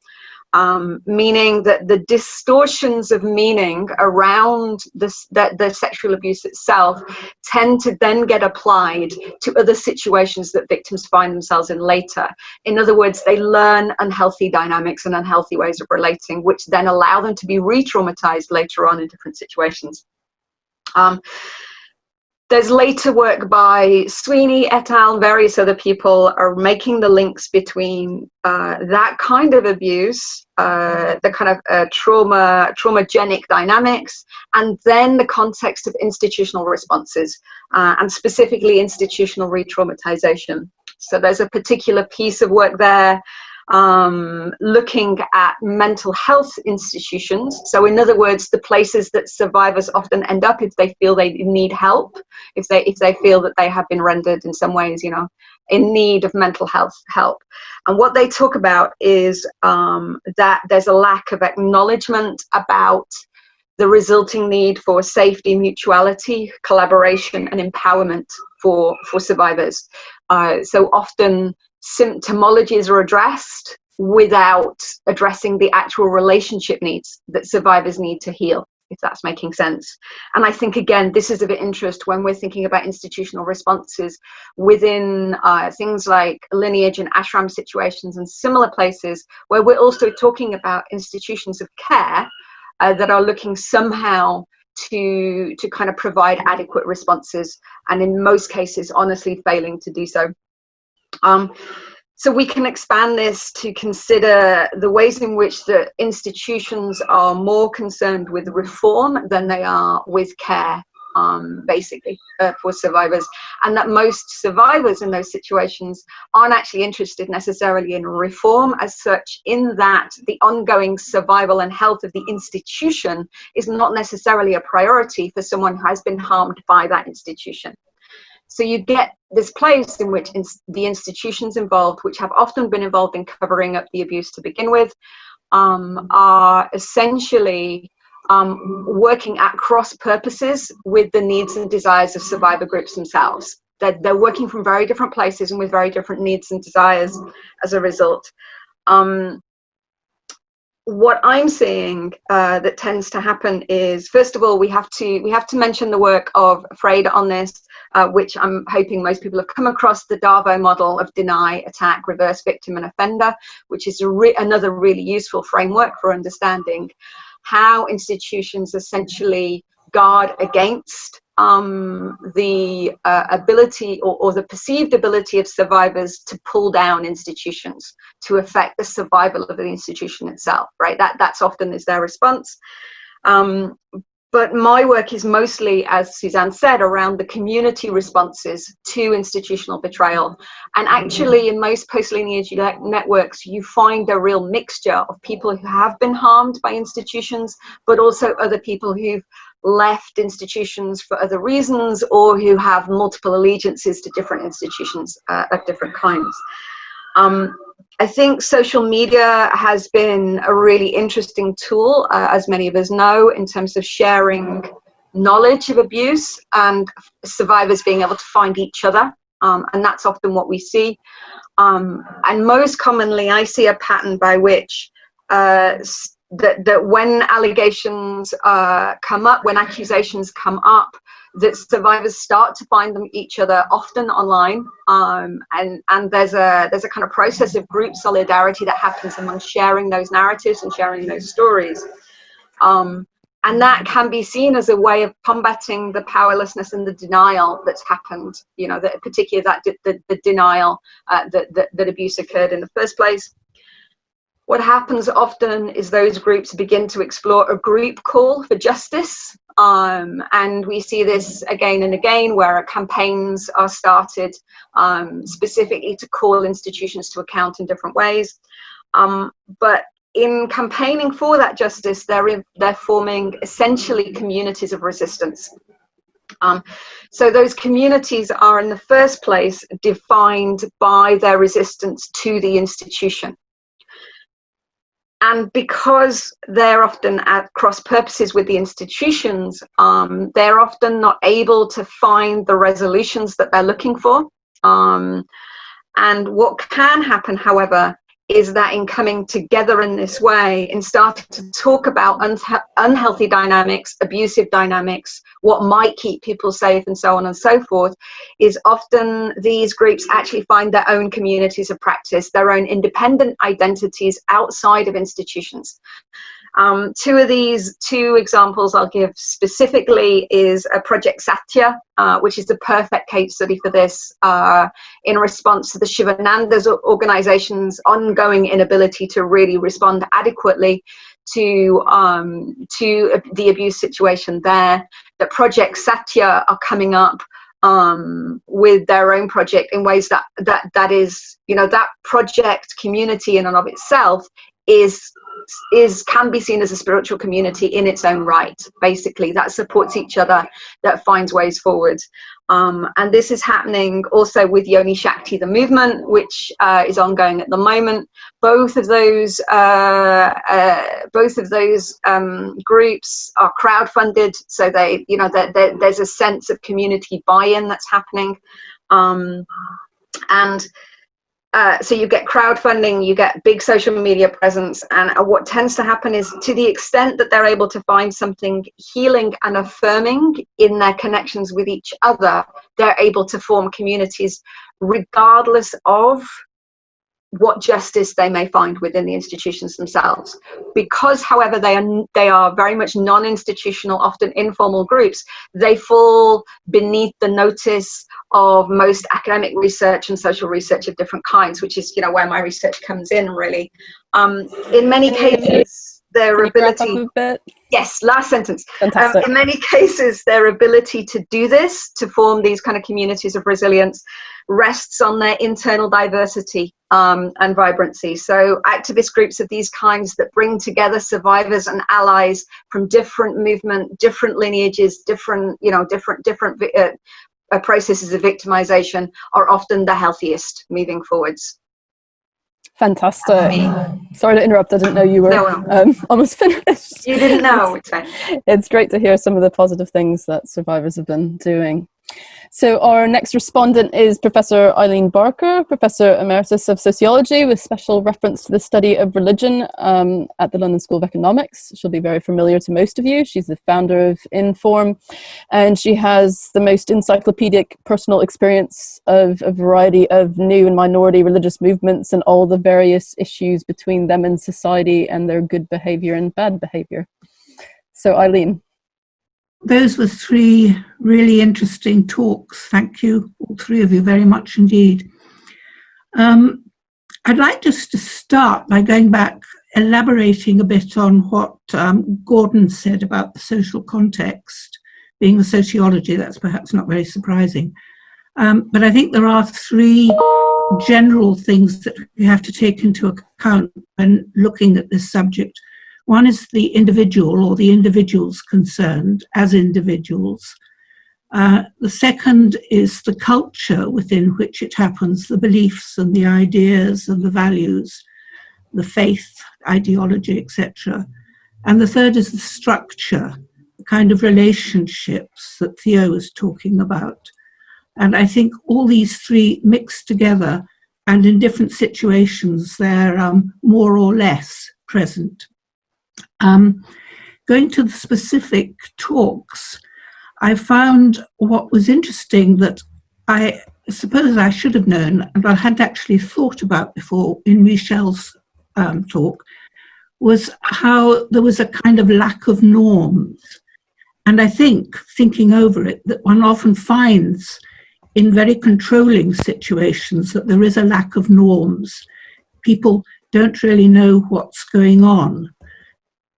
meaning that the distortions of meaning around the sexual abuse itself tend to then get applied to other situations that victims find themselves in later. In other words, they learn unhealthy dynamics and unhealthy ways of relating, which then allow them to be re-traumatized later on in different situations. There's later work by Sweeney et al. And various other people are making the links between that kind of abuse, the kind of traumagenic dynamics, and then the context of institutional responses, and specifically institutional re-traumatization. So there's a particular piece of work there looking at mental health institutions. So in other words, the places that survivors often end up if they feel they need help, if they feel that they have been rendered in some ways, you know, in need of mental health help. And what they talk about is that there's a lack of acknowledgement about the resulting need for safety, mutuality, collaboration, and empowerment for survivors. So often symptomologies are addressed without addressing the actual relationship needs that survivors need to heal, if that's making sense. And I think, again, this is of interest when we're thinking about institutional responses within things like lineage and ashram situations and similar places, where we're also talking about institutions of care that are looking somehow to kind of provide adequate responses, and in most cases honestly failing to do so. So we can expand this to consider the ways in which the institutions are more concerned with reform than they are with care, basically, for survivors, and that most survivors in those situations aren't actually interested necessarily in reform as such, in that the ongoing survival and health of the institution is not necessarily a priority for someone who has been harmed by that institution. So you get this place in which the institutions involved, which have often been involved in covering up the abuse to begin with, are essentially working at cross purposes with the needs and desires of survivor groups themselves. They're working from very different places and with very different needs and desires as a result. What I'm seeing that tends to happen is, first of all, we have to mention the work of Freud on this, which I'm hoping most people have come across, the DAVO model of deny, attack, reverse, victim, and offender, which is another really useful framework for understanding how institutions essentially guard against the ability or the perceived ability of survivors to pull down institutions, to affect the survival of the institution itself, right? That's often is their response. But my work is mostly, as Suzanne said, around the community responses to institutional betrayal. And actually, in most post-lineage networks, you find a real mixture of people who have been harmed by institutions, but also other people who've left institutions for other reasons, or who have multiple allegiances to different institutions of different kinds. I think social media has been a really interesting tool, as many of us know, in terms of sharing knowledge of abuse and survivors being able to find each other. And that's often what we see. And most commonly, I see a pattern by which that when allegations come up, when accusations come up, that survivors start to find each other often online, and there's a kind of process of group solidarity that happens among sharing those narratives and sharing those stories, and that can be seen as a way of combating the powerlessness and the denial that's happened. You know, that particularly the denial that abuse occurred in the first place. What happens often is those groups begin to explore a group call for justice. And we see this again and again, where campaigns are started specifically to call institutions to account in different ways. But in campaigning for that justice, they're forming essentially communities of resistance. So those communities are in the first place defined by their resistance to the institution. And because they're often at cross purposes with the institutions, they're often not able to find the resolutions that they're looking for. And what can happen, however, is that in coming together in this way, in starting to talk about unhealthy dynamics, abusive dynamics, what might keep people safe, and so on and so forth, is often these groups actually find their own communities of practice, their own independent identities outside of institutions. Two examples I'll give specifically is a Project Satya, which is the perfect case study for this, in response to the Shivananda's organization's ongoing inability to really respond adequately to the abuse situation there. The Project Satya are coming up with their own project in ways that is, you know, that project community in and of itself can be seen as a spiritual community in its own right, basically, that supports each other, that finds ways forward. And this is happening also with Yoni Shakti, the movement, which is ongoing at the moment. Both of those groups are crowdfunded, so they, you know, there's a sense of community buy-in that's happening. So you get crowdfunding, you get big social media presence, and what tends to happen is, to the extent that they're able to find something healing and affirming in their connections with each other, they're able to form communities regardless of what justice they may find within the institutions themselves. Because, however, they are very much non-institutional, often informal groups, they fall beneath the notice of most academic research and social research of different kinds, which is, you know, where my research comes in, really. In many cases, their ability... Yes, last sentence. Fantastic. In many cases, their ability to do this, to form these kind of communities of resilience, rests on their internal diversity and vibrancy. So activist groups of these kinds that bring together survivors and allies from different movement, different lineages, different processes of victimization are often the healthiest moving forwards. Fantastic. Sorry to interrupt. I didn't know you were almost finished. You didn't know. It's great to hear some of the positive things that survivors have been doing. So our next respondent is Professor Eileen Barker, Professor Emeritus of Sociology with special reference to the study of religion at the London School of Economics. She'll be very familiar to most of you. She's the founder of Inform, and she has the most encyclopedic personal experience of a variety of new and minority religious movements and all the various issues between them and society and their good behaviour and bad behaviour. So Eileen. those were three really interesting talks. Thank you, all three of you, very much indeed. I'd like just to start by going back, elaborating a bit on what Gordon said about the social context being the sociology. That's perhaps not very surprising. But I think there are three general things that we have to take into account when looking at this subject. One is the individual, or the individuals concerned as individuals. The second is the culture within which it happens, the beliefs and the ideas and the values, the faith, ideology, etc. And the third is the structure, the kind of relationships that Theo was talking about. And I think all these three mixed together, and in different situations, they're more or less present. Going to the specific talks, I found what was interesting that I suppose I should have known, and I hadn't actually thought about before in Michel's talk, was how there was a kind of lack of norms. And I think, thinking over it, that one often finds in very controlling situations that there is a lack of norms. People don't really know what's going on.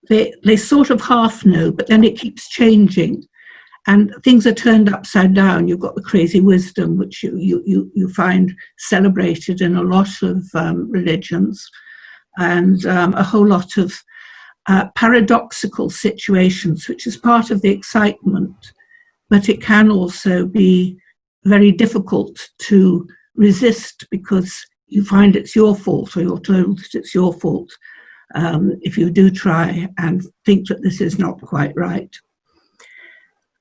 They sort of half know, but then it keeps changing. And things are turned upside down. You've got the crazy wisdom, which you find celebrated in a lot of religions, and a whole lot of paradoxical situations, which is part of the excitement. But it can also be very difficult to resist, because you find it's your fault, or you're told that it's your fault, if you do try and think that this is not quite right.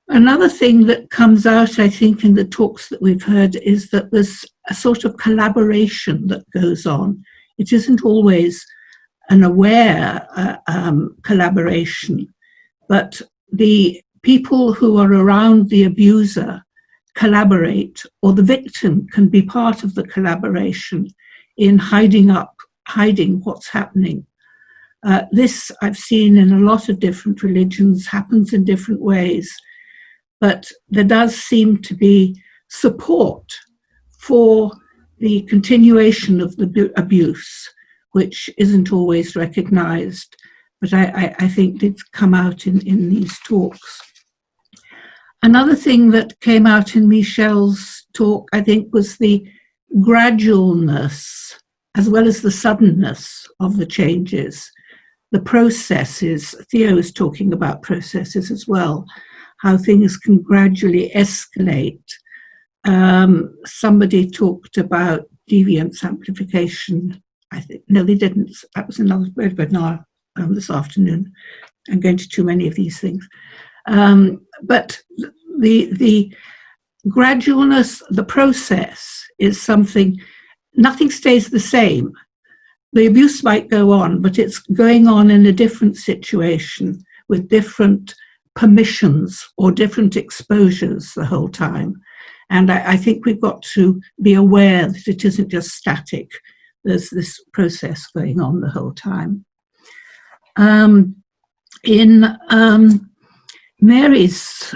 Another thing that comes out, I think, in the talks that we've heard is that there's a sort of collaboration that goes on. It isn't always an aware collaboration, but the people who are around the abuser collaborate, or the victim can be part of the collaboration in hiding what's happening. This I've seen in a lot of different religions, happens in different ways. But there does seem to be support for the continuation of the abuse, which isn't always recognised, but I think did come out in these talks. Another thing that came out in Michel's talk, I think, was the gradualness as well as the suddenness of the changes. The processes, Theo is talking about processes as well, how things can gradually escalate. Somebody talked about deviance amplification. I think, no, they didn't. That was another webinar this afternoon. I'm going to too many of these things. But the gradualness, the process is something, nothing stays the same. The abuse might go on, but it's going on in a different situation with different permissions or different exposures the whole time. And I think we've got to be aware that it isn't just static. There's this process going on the whole time. In Mary's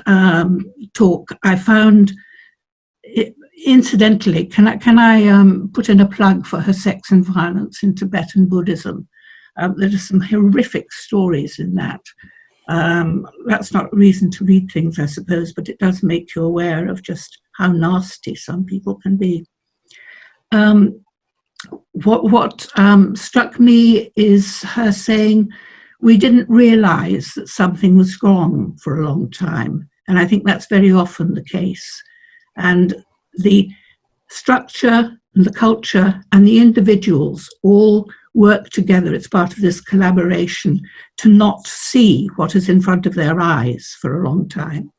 talk, I found, incidentally, can I put in a plug for her Sex and Violence in Tibetan Buddhism? There are some horrific stories in that. That's not a reason to read things, I suppose, but it does make you aware of just how nasty some people can be. What struck me is her saying, we didn't realise that something was wrong for a long time. And I think that's very often the case. And the structure and the culture and the individuals all work together. It's part of this collaboration to not see what is in front of their eyes for a long time.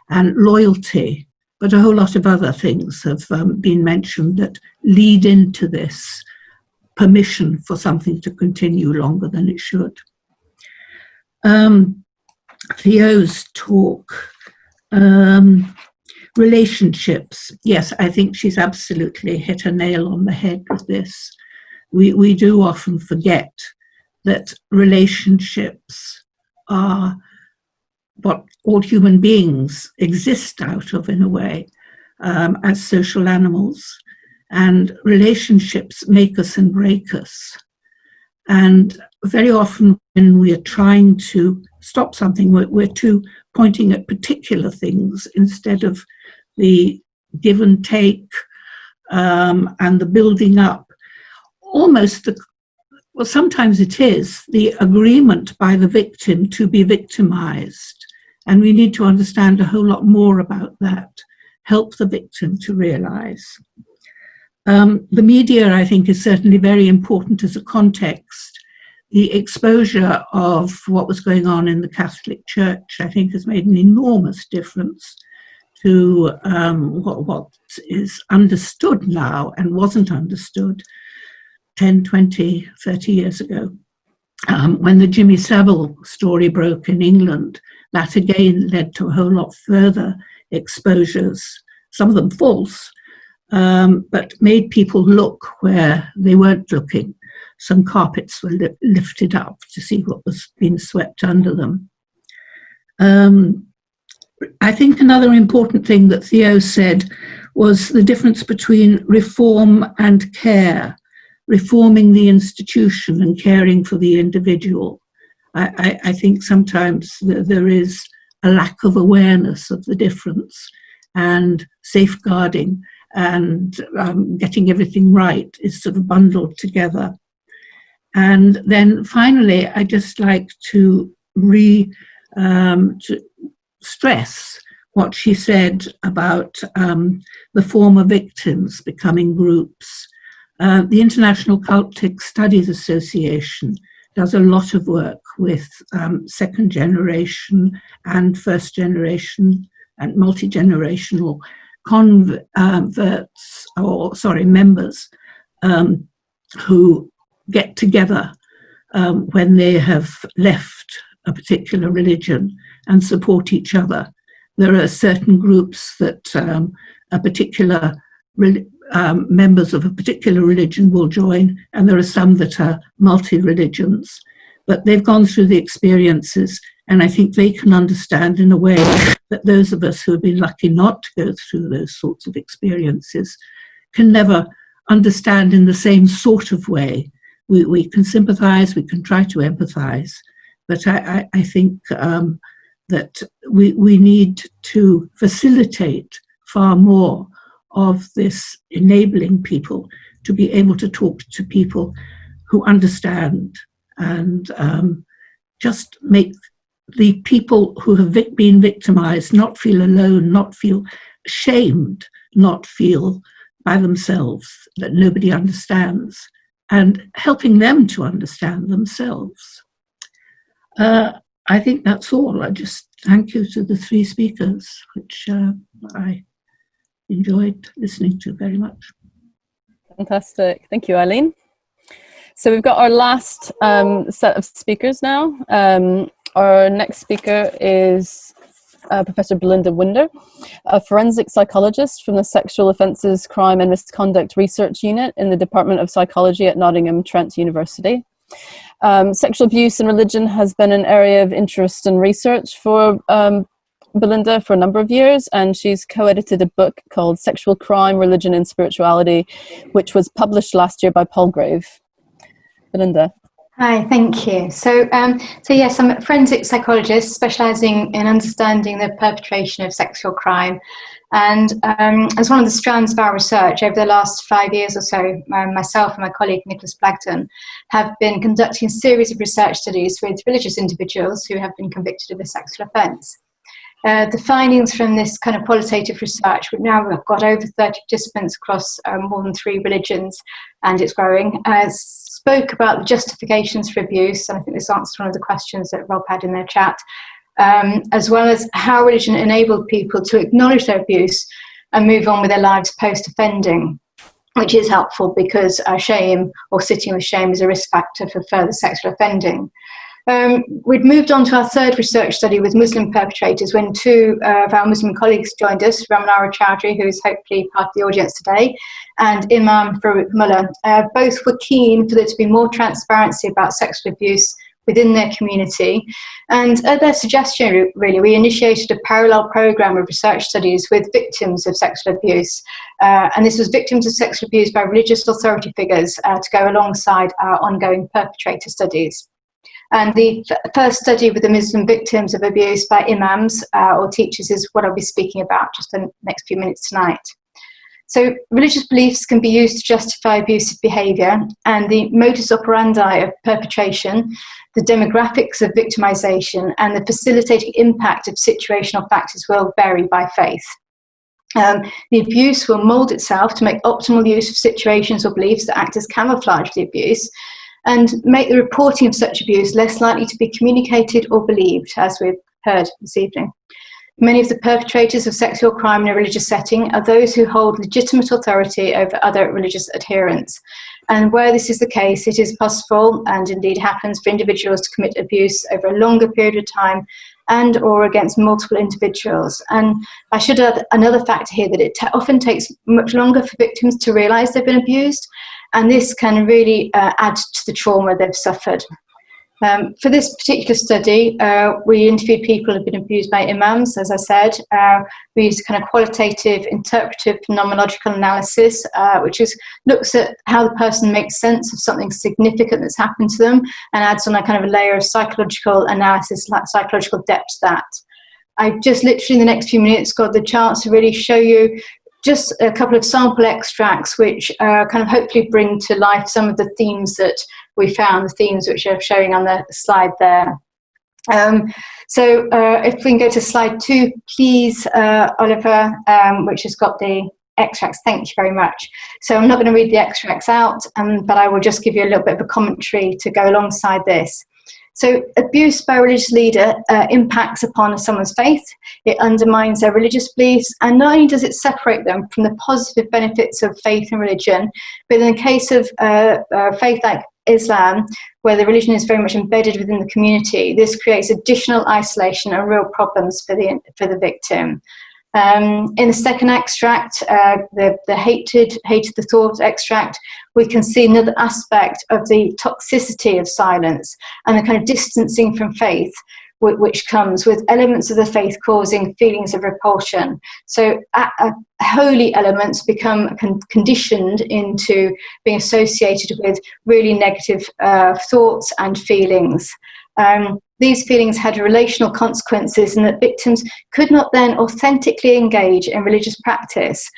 And loyalty, but a whole lot of other things have been mentioned that lead into this permission for something to continue longer than it should. Theo's talk, relationships. Yes, I think she's absolutely hit a nail on the head with this. We do often forget that relationships are what all human beings exist out of, in a way, as social animals. And relationships make us and break us. And very often when we are trying to stop something, we're too pointing at particular things instead of the give and take and the building up. Almost well, sometimes it is the agreement by the victim to be victimized. And we need to understand a whole lot more about that, help the victim to realize. The media, I think, is certainly very important as a context. The exposure of what was going on in the Catholic Church, I think, has made an enormous difference to what is understood now and wasn't understood 10, 20, 30 years ago. When the Jimmy Savile story broke in England, that again led to a whole lot further exposures, some of them false, but made people look where they weren't looking. Some carpets were lifted up to see what was being swept under them. I think another important thing that Theo said was the difference between reform and care, reforming the institution and caring for the individual. I think sometimes there is a lack of awareness of the difference, and safeguarding and getting everything right is sort of bundled together. And then finally, I just like to stress what she said about the former victims becoming groups. The International Cultic Studies Association does a lot of work with second generation and first generation and multi-generational members who get together when they have left a particular religion and support each other. There are certain groups that members of a particular religion will join, and there are some that are multi-religions, but they've gone through the experiences, and I think they can understand in a way that those of us who have been lucky not to go through those sorts of experiences can never understand in the same sort of way. We can sympathize, we can try to empathize, but I think that we need to facilitate far more of this, enabling people to be able to talk to people who understand, and just make the people who have been victimized not feel alone, not feel ashamed, not feel by themselves that nobody understands, and helping them to understand themselves. I think that's all. I just thank you to the three speakers, which I enjoyed listening to very much. Fantastic. Thank you, Eileen. So we've got our last set of speakers now. Our next speaker is Professor Belinda Winder, a forensic psychologist from the Sexual Offences, Crime and Misconduct Research Unit in the Department of Psychology at Nottingham Trent University. Sexual abuse and religion has been an area of interest and research for Belinda for a number of years, and she's co-edited a book called Sexual Crime, Religion and Spirituality, which was published last year by Palgrave. Belinda. Hi, thank you. So yes, I'm a forensic psychologist specialising in understanding the perpetration of sexual crime. And as one of the strands of our research over the last 5 years or so, myself and my colleague Nicholas Blagden have been conducting a series of research studies with religious individuals who have been convicted of a sexual offence. The findings from this kind of qualitative research, we've now got over 30 participants across more than 3 religions, and it's growing, spoke about the justifications for abuse, and I think this answers one of the questions that Rob had in their chat, as well as how religion enabled people to acknowledge their abuse and move on with their lives post-offending, which is helpful because shame or sitting with shame is a risk factor for further sexual offending. We'd moved on to our third research study with Muslim perpetrators when 2 of our Muslim colleagues joined us, Ramanara Chowdhury, who is hopefully part of the audience today, and Imam Farooq Mullah. Both were keen for there to be more transparency about sexual abuse within their community. And at their suggestion, really, we initiated a parallel programme of research studies with victims of sexual abuse. And this was victims of sexual abuse by religious authority figures to go alongside our ongoing perpetrator studies. And the first study with the Muslim victims of abuse by imams or teachers is what I'll be speaking about just in the next few minutes tonight. So religious beliefs can be used to justify abusive behaviour, and the modus operandi of perpetration, the demographics of victimisation, and the facilitating impact of situational factors will vary by faith. The abuse will mould itself to make optimal use of situations or beliefs that act as camouflage for the abuse, and make the reporting of such abuse less likely to be communicated or believed, as we've heard this evening. Many of the perpetrators of sexual crime in a religious setting are those who hold legitimate authority over other religious adherents. And where this is the case, it is possible, and indeed happens, for individuals to commit abuse over a longer period of time and or against multiple individuals. And I should add another factor here, that it often takes much longer for victims to realise they've been abused, and this can really add to the trauma they've suffered. For this particular study, we interviewed people who have been abused by imams, as I said. We used kind of qualitative, interpretive, phenomenological analysis, which looks at how the person makes sense of something significant that's happened to them, and adds on a kind of a layer of psychological analysis, like psychological depth to that. I've just literally in the next few minutes got the chance to really show you just a couple of sample extracts which kind of hopefully bring to life some of the themes that we found, the themes which are showing on the slide there. So if we can go to slide 2, please, Oliver, which has got the extracts. Thank you very much. So I'm not going to read the extracts out, but I will just give you a little bit of a commentary to go alongside this. So abuse by a religious leader impacts upon someone's faith. It undermines their religious beliefs, and not only does it separate them from the positive benefits of faith and religion, but in the case of faith like Islam, where the religion is very much embedded within the community, this creates additional isolation and real problems for the victim. In the second extract, the hated the thought extract, we can see another aspect of the toxicity of silence and the kind of distancing from faith, which comes with elements of the faith causing feelings of repulsion. So holy elements become conditioned into being associated with really negative thoughts and feelings. These feelings had relational consequences, and that victims could not then authentically engage in religious practice.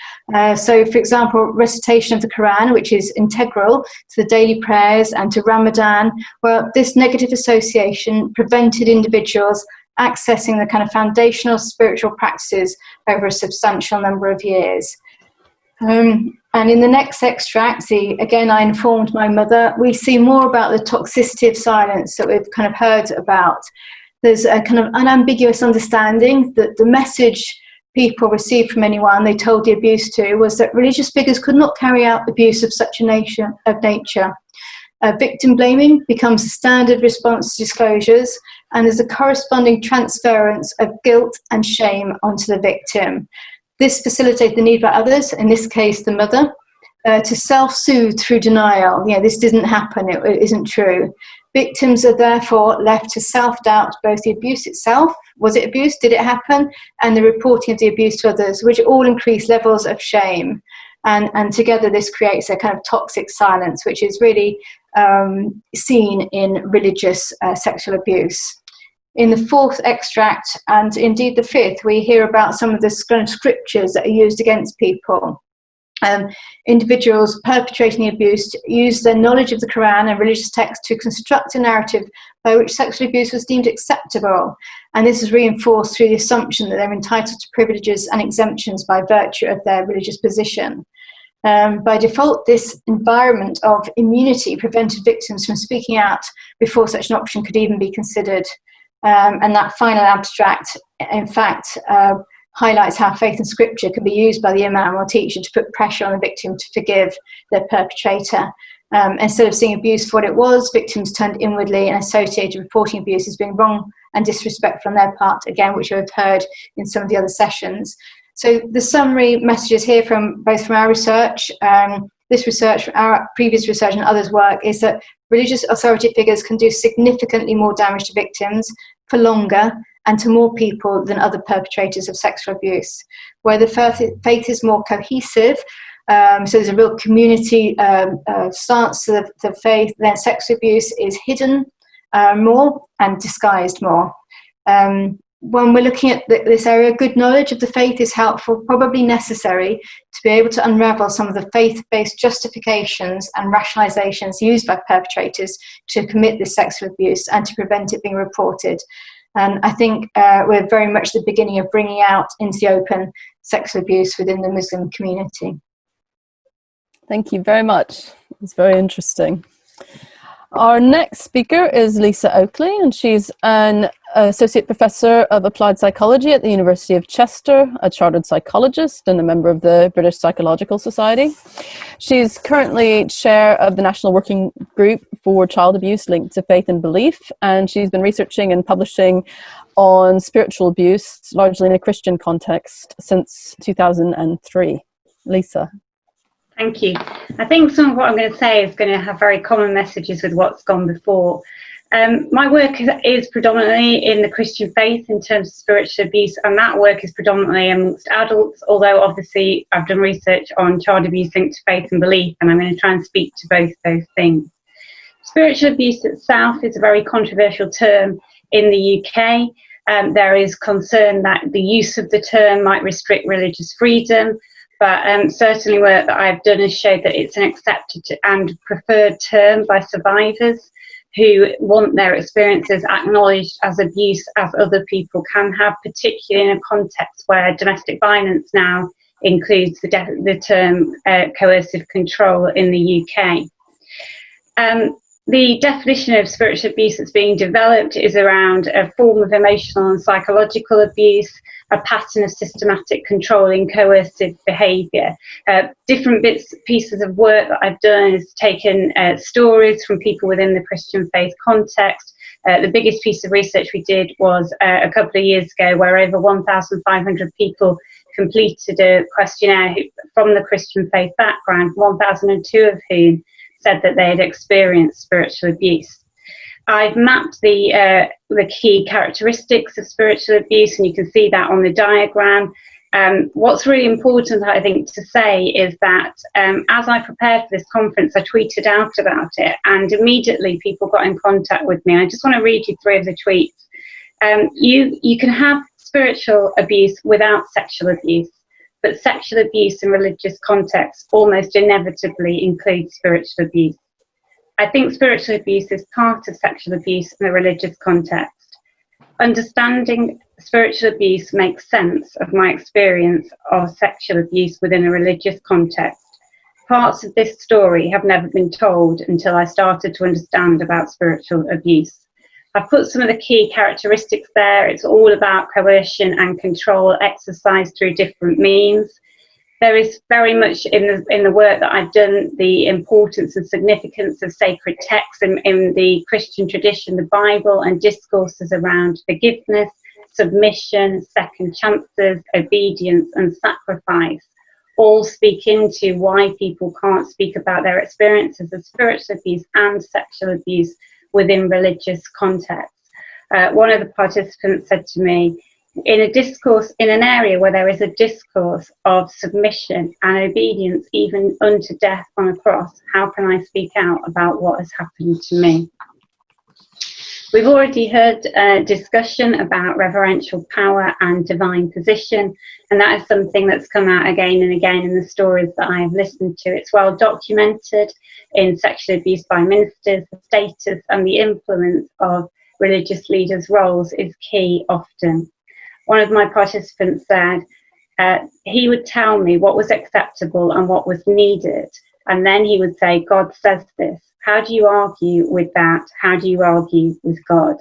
So, for example, recitation of the Quran, which is integral to the daily prayers and to Ramadan, well, this negative association prevented individuals accessing the kind of foundational spiritual practices over a substantial number of years. And in the next extract, again, I informed my mother, we see more about the toxicity of silence that we've kind of heard about. There's a kind of unambiguous understanding that the message people received from anyone they told the abuse to was that religious figures could not carry out abuse of such a nature. Victim blaming becomes a standard response to disclosures, and there's a corresponding transference of guilt and shame onto the victim. This facilitates the need by others, in this case the mother, to self-soothe through denial. This didn't happen, it isn't true. Victims are therefore left to self-doubt both the abuse itself, was it abuse, did it happen, and the reporting of the abuse to others, which all increase levels of shame. And together this creates a kind of toxic silence, which is really seen in religious sexual abuse. In the fourth extract, and indeed the fifth, we hear about some of the kind of scriptures that are used against people. Individuals perpetrating the abuse use their knowledge of the Quran and religious texts to construct a narrative by which sexual abuse was deemed acceptable. And this is reinforced through the assumption that they're entitled to privileges and exemptions by virtue of their religious position. By default, this environment of immunity prevented victims from speaking out before such an option could even be considered. And that final abstract, in fact, highlights how faith and scripture can be used by the imam or teacher to put pressure on the victim to forgive their perpetrator. Instead of seeing abuse for what it was, victims turned inwardly and associated reporting abuse as being wrong and disrespectful on their part, again, which we've heard in some of the other sessions. So the summary messages here from both from our research, this research, our previous research and others' work, is that religious authority figures can do significantly more damage to victims for longer and to more people than other perpetrators of sexual abuse. Where the faith is more cohesive, so there's a real community stance to the faith, then sexual abuse is hidden more and disguised more. When we're looking at this area, good knowledge of the faith is helpful, probably necessary, to be able to unravel some of the faith-based justifications and rationalizations used by perpetrators to commit this sexual abuse and to prevent it being reported. And I think we're very much the beginning of bringing out into the open sexual abuse within the Muslim community. Thank you very much. It's very interesting. Our next speaker is Lisa Oakley, and she's an Associate Professor of Applied Psychology at the University of Chester, a chartered psychologist and a member of the British Psychological Society. She's currently chair of the National Working Group for Child Abuse Linked to Faith and Belief, and she's been researching and publishing on spiritual abuse, largely in a Christian context, since 2003. Lisa. Thank you. I think some of what I'm going to say is going to have very common messages with what's gone before. My work is predominantly in the Christian faith in terms of spiritual abuse, and that work is predominantly amongst adults, although obviously I've done research on child abuse linked to faith and belief, and I'm going to try and speak to both those things. Spiritual abuse itself is a very controversial term in the UK. There is concern that the use of the term might restrict religious freedom, but certainly work that I've done has showed that it's an accepted and preferred term by survivors who want their experiences acknowledged as abuse as other people can have, particularly in a context where domestic violence now includes the term coercive control in the UK. The definition of spiritual abuse that's being developed is around a form of emotional and psychological abuse, a pattern of systematic controlling coercive behaviour. Different pieces of work that I've done is taken stories from people within the Christian faith context. The biggest piece of research we did was a couple of years ago, where over 1,500 people completed a questionnaire from the Christian faith background, 1,002 of whom said that they had experienced spiritual abuse. I've mapped the key characteristics of spiritual abuse, and you can see that on the diagram. What's really important, I think, to say is that as I prepared for this conference, I tweeted out about it, and immediately people got in contact with me. I just want to read you 3 of the tweets. You can have spiritual abuse without sexual abuse, but sexual abuse in religious contexts almost inevitably includes spiritual abuse. I think spiritual abuse is part of sexual abuse in a religious context. Understanding spiritual abuse makes sense of my experience of sexual abuse within a religious context. Parts of this story have never been told until I started to understand about spiritual abuse. I've put some of the key characteristics there. It's all about coercion and control exercised through different means. There is very much in the work that I've done the importance and significance of sacred texts in the Christian tradition, the Bible, and discourses around forgiveness, submission, second chances, obedience, and sacrifice. All speak into why people can't speak about their experiences of spiritual abuse and sexual abuse within religious contexts. One of the participants said to me, in an area where there is a discourse of submission and obedience, even unto death on a cross, how can I speak out about what has happened to me? We've already heard a discussion about reverential power and divine position, and that is something that's come out again and again in the stories that I have listened to. It's well documented in sexual abuse by ministers. The status and the influence of religious leaders' roles is key often. One of my participants said he would tell me what was acceptable and what was needed, and then he would say, God says this. How do you argue with that? How do you argue with God?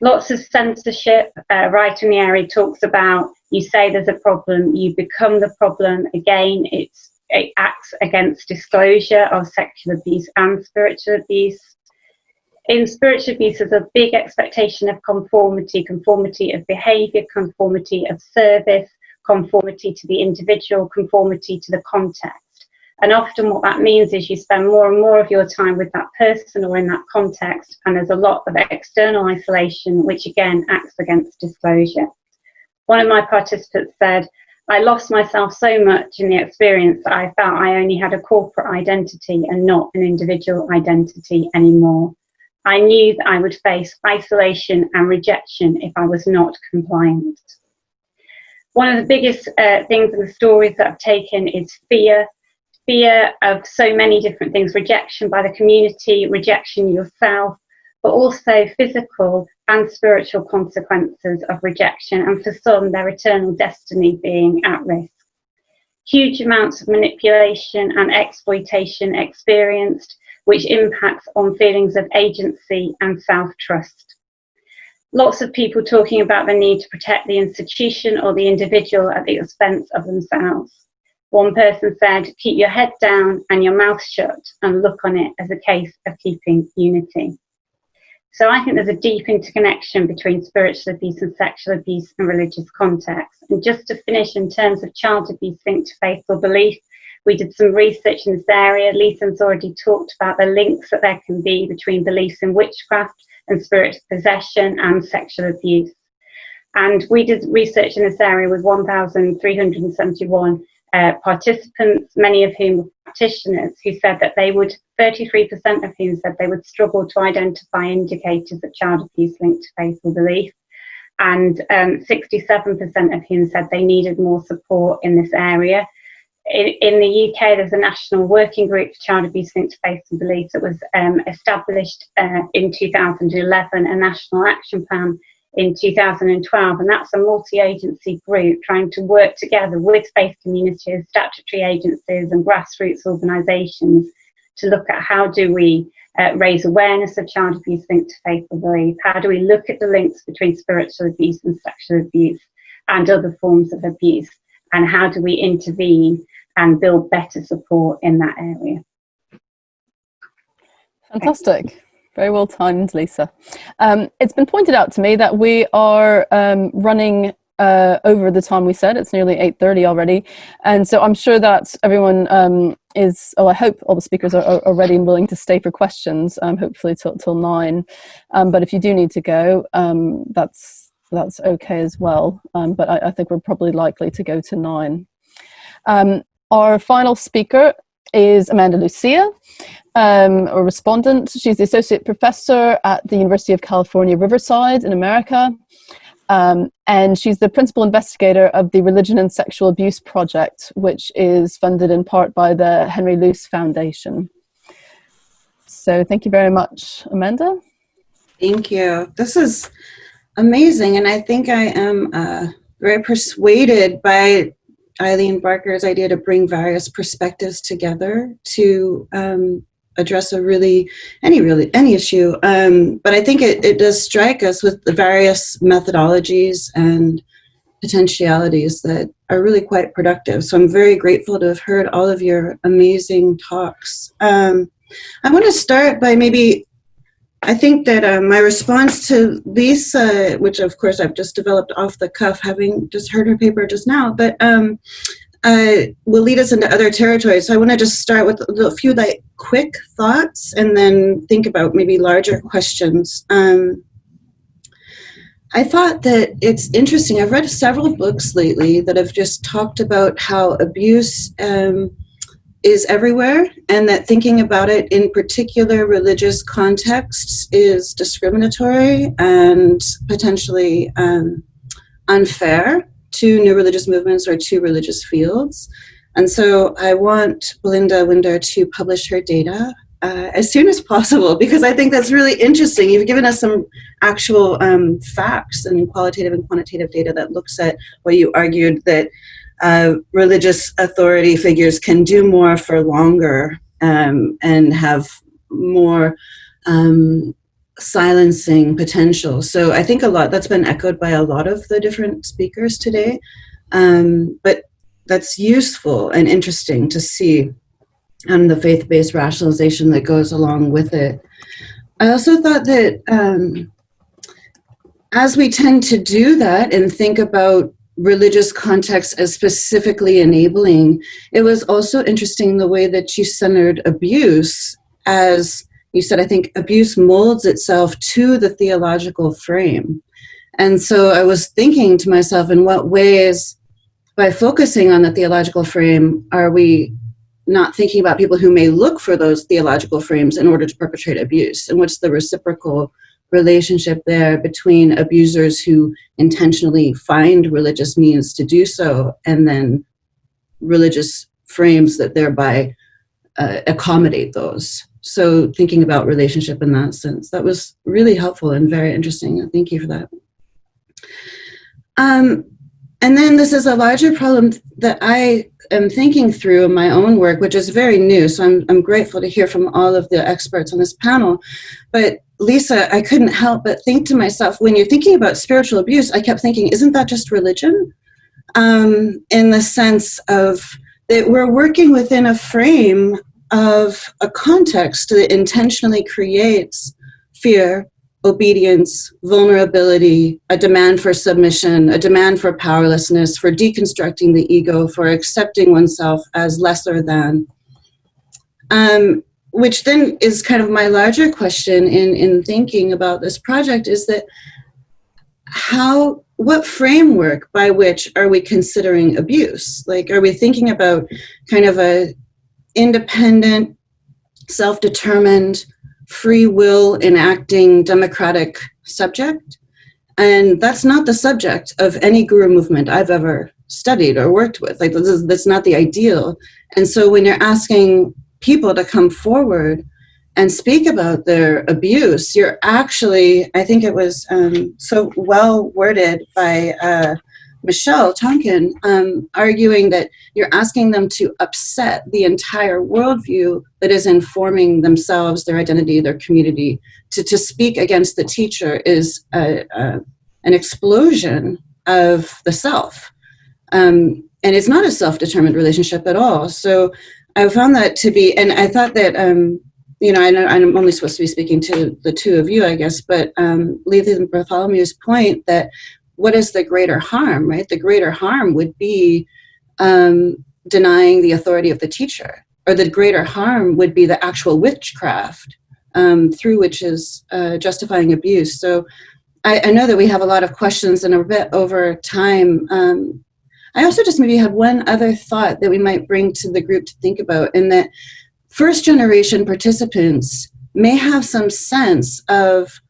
Lots of censorship. Right in the area talks about, you say there's a problem, you become the problem. Again, it acts against disclosure of sexual abuse and spiritual abuse. In spiritual abuse, there's a big expectation of conformity of behaviour, conformity of service, conformity to the individual, conformity to the context. And often what that means is you spend more and more of your time with that person or in that context, and there's a lot of external isolation, which again acts against disclosure. One of my participants said, I lost myself so much in the experience that I felt I only had a corporate identity and not an individual identity anymore. I knew that I would face isolation and rejection if I was not compliant. One of the biggest things in the stories that I've taken is fear of so many different things, rejection by the community, rejection yourself, but also physical and spiritual consequences of rejection, and for some, their eternal destiny being at risk. Huge amounts of manipulation and exploitation experienced, which impacts on feelings of agency and self-trust. Lots of people talking about the need to protect the institution or the individual at the expense of themselves. One person said, keep your head down and your mouth shut and look on it as a case of keeping unity. So I think there's a deep interconnection between spiritual abuse and sexual abuse and religious context. And just to finish, in terms of child abuse linked to faith or belief, we did some research in this area. Lethan's already talked about the links that there can be between beliefs in witchcraft and spirit possession and sexual abuse. And we did research in this area with 1,371 participants, many of whom were practitioners, who said that 33% of whom said they would struggle to identify indicators of child abuse linked to faith or belief, and 67% of whom said they needed more support in this area. In the UK, there's a national working group for child abuse linked to faith and belief that was established in 2011, a national action plan in 2012, and that's a multi-agency group trying to work together with faith communities, statutory agencies and grassroots organisations to look at how do we raise awareness of child abuse linked to faith or belief, how do we look at the links between spiritual abuse and sexual abuse and other forms of abuse, and how do we intervene and build better support in that area. Fantastic. Very well timed, Lisa. It's been pointed out to me that we are running over the time we said. It's nearly 8:30 already. And so I'm sure that everyone I hope all the speakers are ready and willing to stay for questions, hopefully till 9. But if you do need to go, that's okay as well. But I think we're probably likely to go to 9. Our final speaker is Amanda Lucia, a respondent. She's the associate professor at the University of California, Riverside in America. And she's the principal investigator of the Religion and Sexual Abuse Project, which is funded in part by the Henry Luce Foundation. So thank you very much, Amanda. Thank you. This is amazing. And I think I am very persuaded by Eileen Barker's idea to bring various perspectives together to address any issue. But I think it does strike us with the various methodologies and potentialities that are really quite productive. So I'm very grateful to have heard all of your amazing talks. I want to start by I think that my response to Lisa, which of course I've just developed off the cuff, having just heard her paper just now, but will lead us into other territories. So I want to just start with a few quick thoughts and then think about maybe larger questions. I thought that it's interesting. I've read several books lately that have just talked about how abuse is everywhere, and that thinking about it in particular religious contexts is discriminatory and potentially unfair to new religious movements or to religious fields. And so I want Belinda Winder to publish her data as soon as possible, because I think that's really interesting. You've given us some actual facts and qualitative and quantitative data that looks at what you argued, that religious authority figures can do more for longer and have more silencing potential. So I think that's been echoed by a lot of the different speakers today. But that's useful and interesting to see, and the faith-based rationalization that goes along with it. I also thought that as we tend to do that and think about religious context as specifically enabling, it was also interesting the way that you centered abuse. As you said, I think abuse molds itself to the theological frame. And so I was thinking to myself, in what ways, by focusing on the theological frame, are we not thinking about people who may look for those theological frames in order to perpetrate abuse? And what's the reciprocal relationship there between abusers who intentionally find religious means to do so, and then religious frames that thereby accommodate those? So thinking about relationship in that sense, that was really helpful and very interesting. Thank you for that. And then this is a larger problem that I am thinking through in my own work, which is very new. So I'm grateful to hear from all of the experts on this panel. But Lisa, I couldn't help but think to myself, when you're thinking about spiritual abuse, I kept thinking, isn't that just religion? In the sense of that we're working within a frame of a context that intentionally creates fear, obedience, vulnerability, a demand for submission, a demand for powerlessness, for deconstructing the ego, for accepting oneself as lesser than. Which then is kind of my larger question in thinking about this project, is that what framework by which are we considering abuse? Like, are we thinking about kind of a independent, self-determined, free will enacting democratic subject? And that's not the subject of any guru movement I've ever studied or worked with. Like, that's not the ideal. And so when you're asking people to come forward and speak about their abuse, you're actually, I think it was so well worded by Michelle Tonkin, arguing that you're asking them to upset the entire worldview that is informing themselves, their identity, their community. To speak against the teacher is an explosion of the self. And it's not a self-determined relationship at all. So I found that to be, and I thought that, I know I'm only supposed to be speaking to the two of you, I guess, but Letha Bartholomew's point that what is the greater harm, right? The greater harm would be denying the authority of the teacher, or the greater harm would be the actual witchcraft through which is justifying abuse. So I know that we have a lot of questions and a bit over time. I also just maybe had one other thought that we might bring to the group to think about, in that first generation participants may have some sense of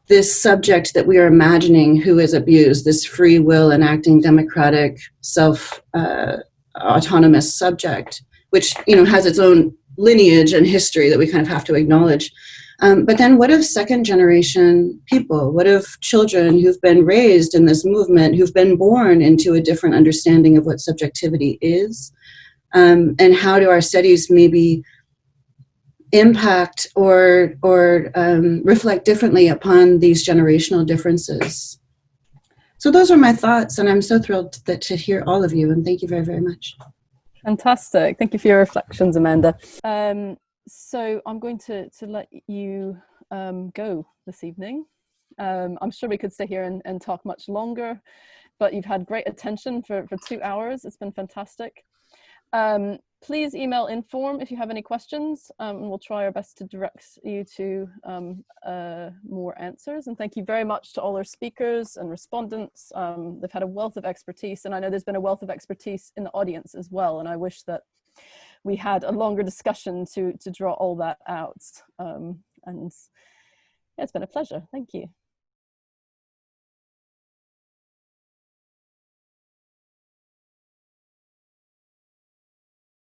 this subject that we are imagining who is abused, this free will enacting democratic self-autonomous subject, which has its own lineage and history that we kind of have to acknowledge. But then what of second generation people? What of children who've been raised in this movement, who've been born into a different understanding of what subjectivity is? And how do our studies maybe impact or reflect differently upon these generational differences? So those are my thoughts, and I'm so thrilled to hear all of you, and thank you very, very much. Fantastic. Thank you for your reflections, Amanda. So I'm going to let you go this evening. I'm sure we could stay here and talk much longer, but you've had great attention for 2 hours. It's been fantastic. Please email Inform if you have any questions, and we'll try our best to direct you to more answers. And thank you very much to all our speakers and respondents. They've had a wealth of expertise, and I know there's been a wealth of expertise in the audience as well, and I wish that we had a longer discussion to draw all that out. And yeah, it's been a pleasure. Thank you.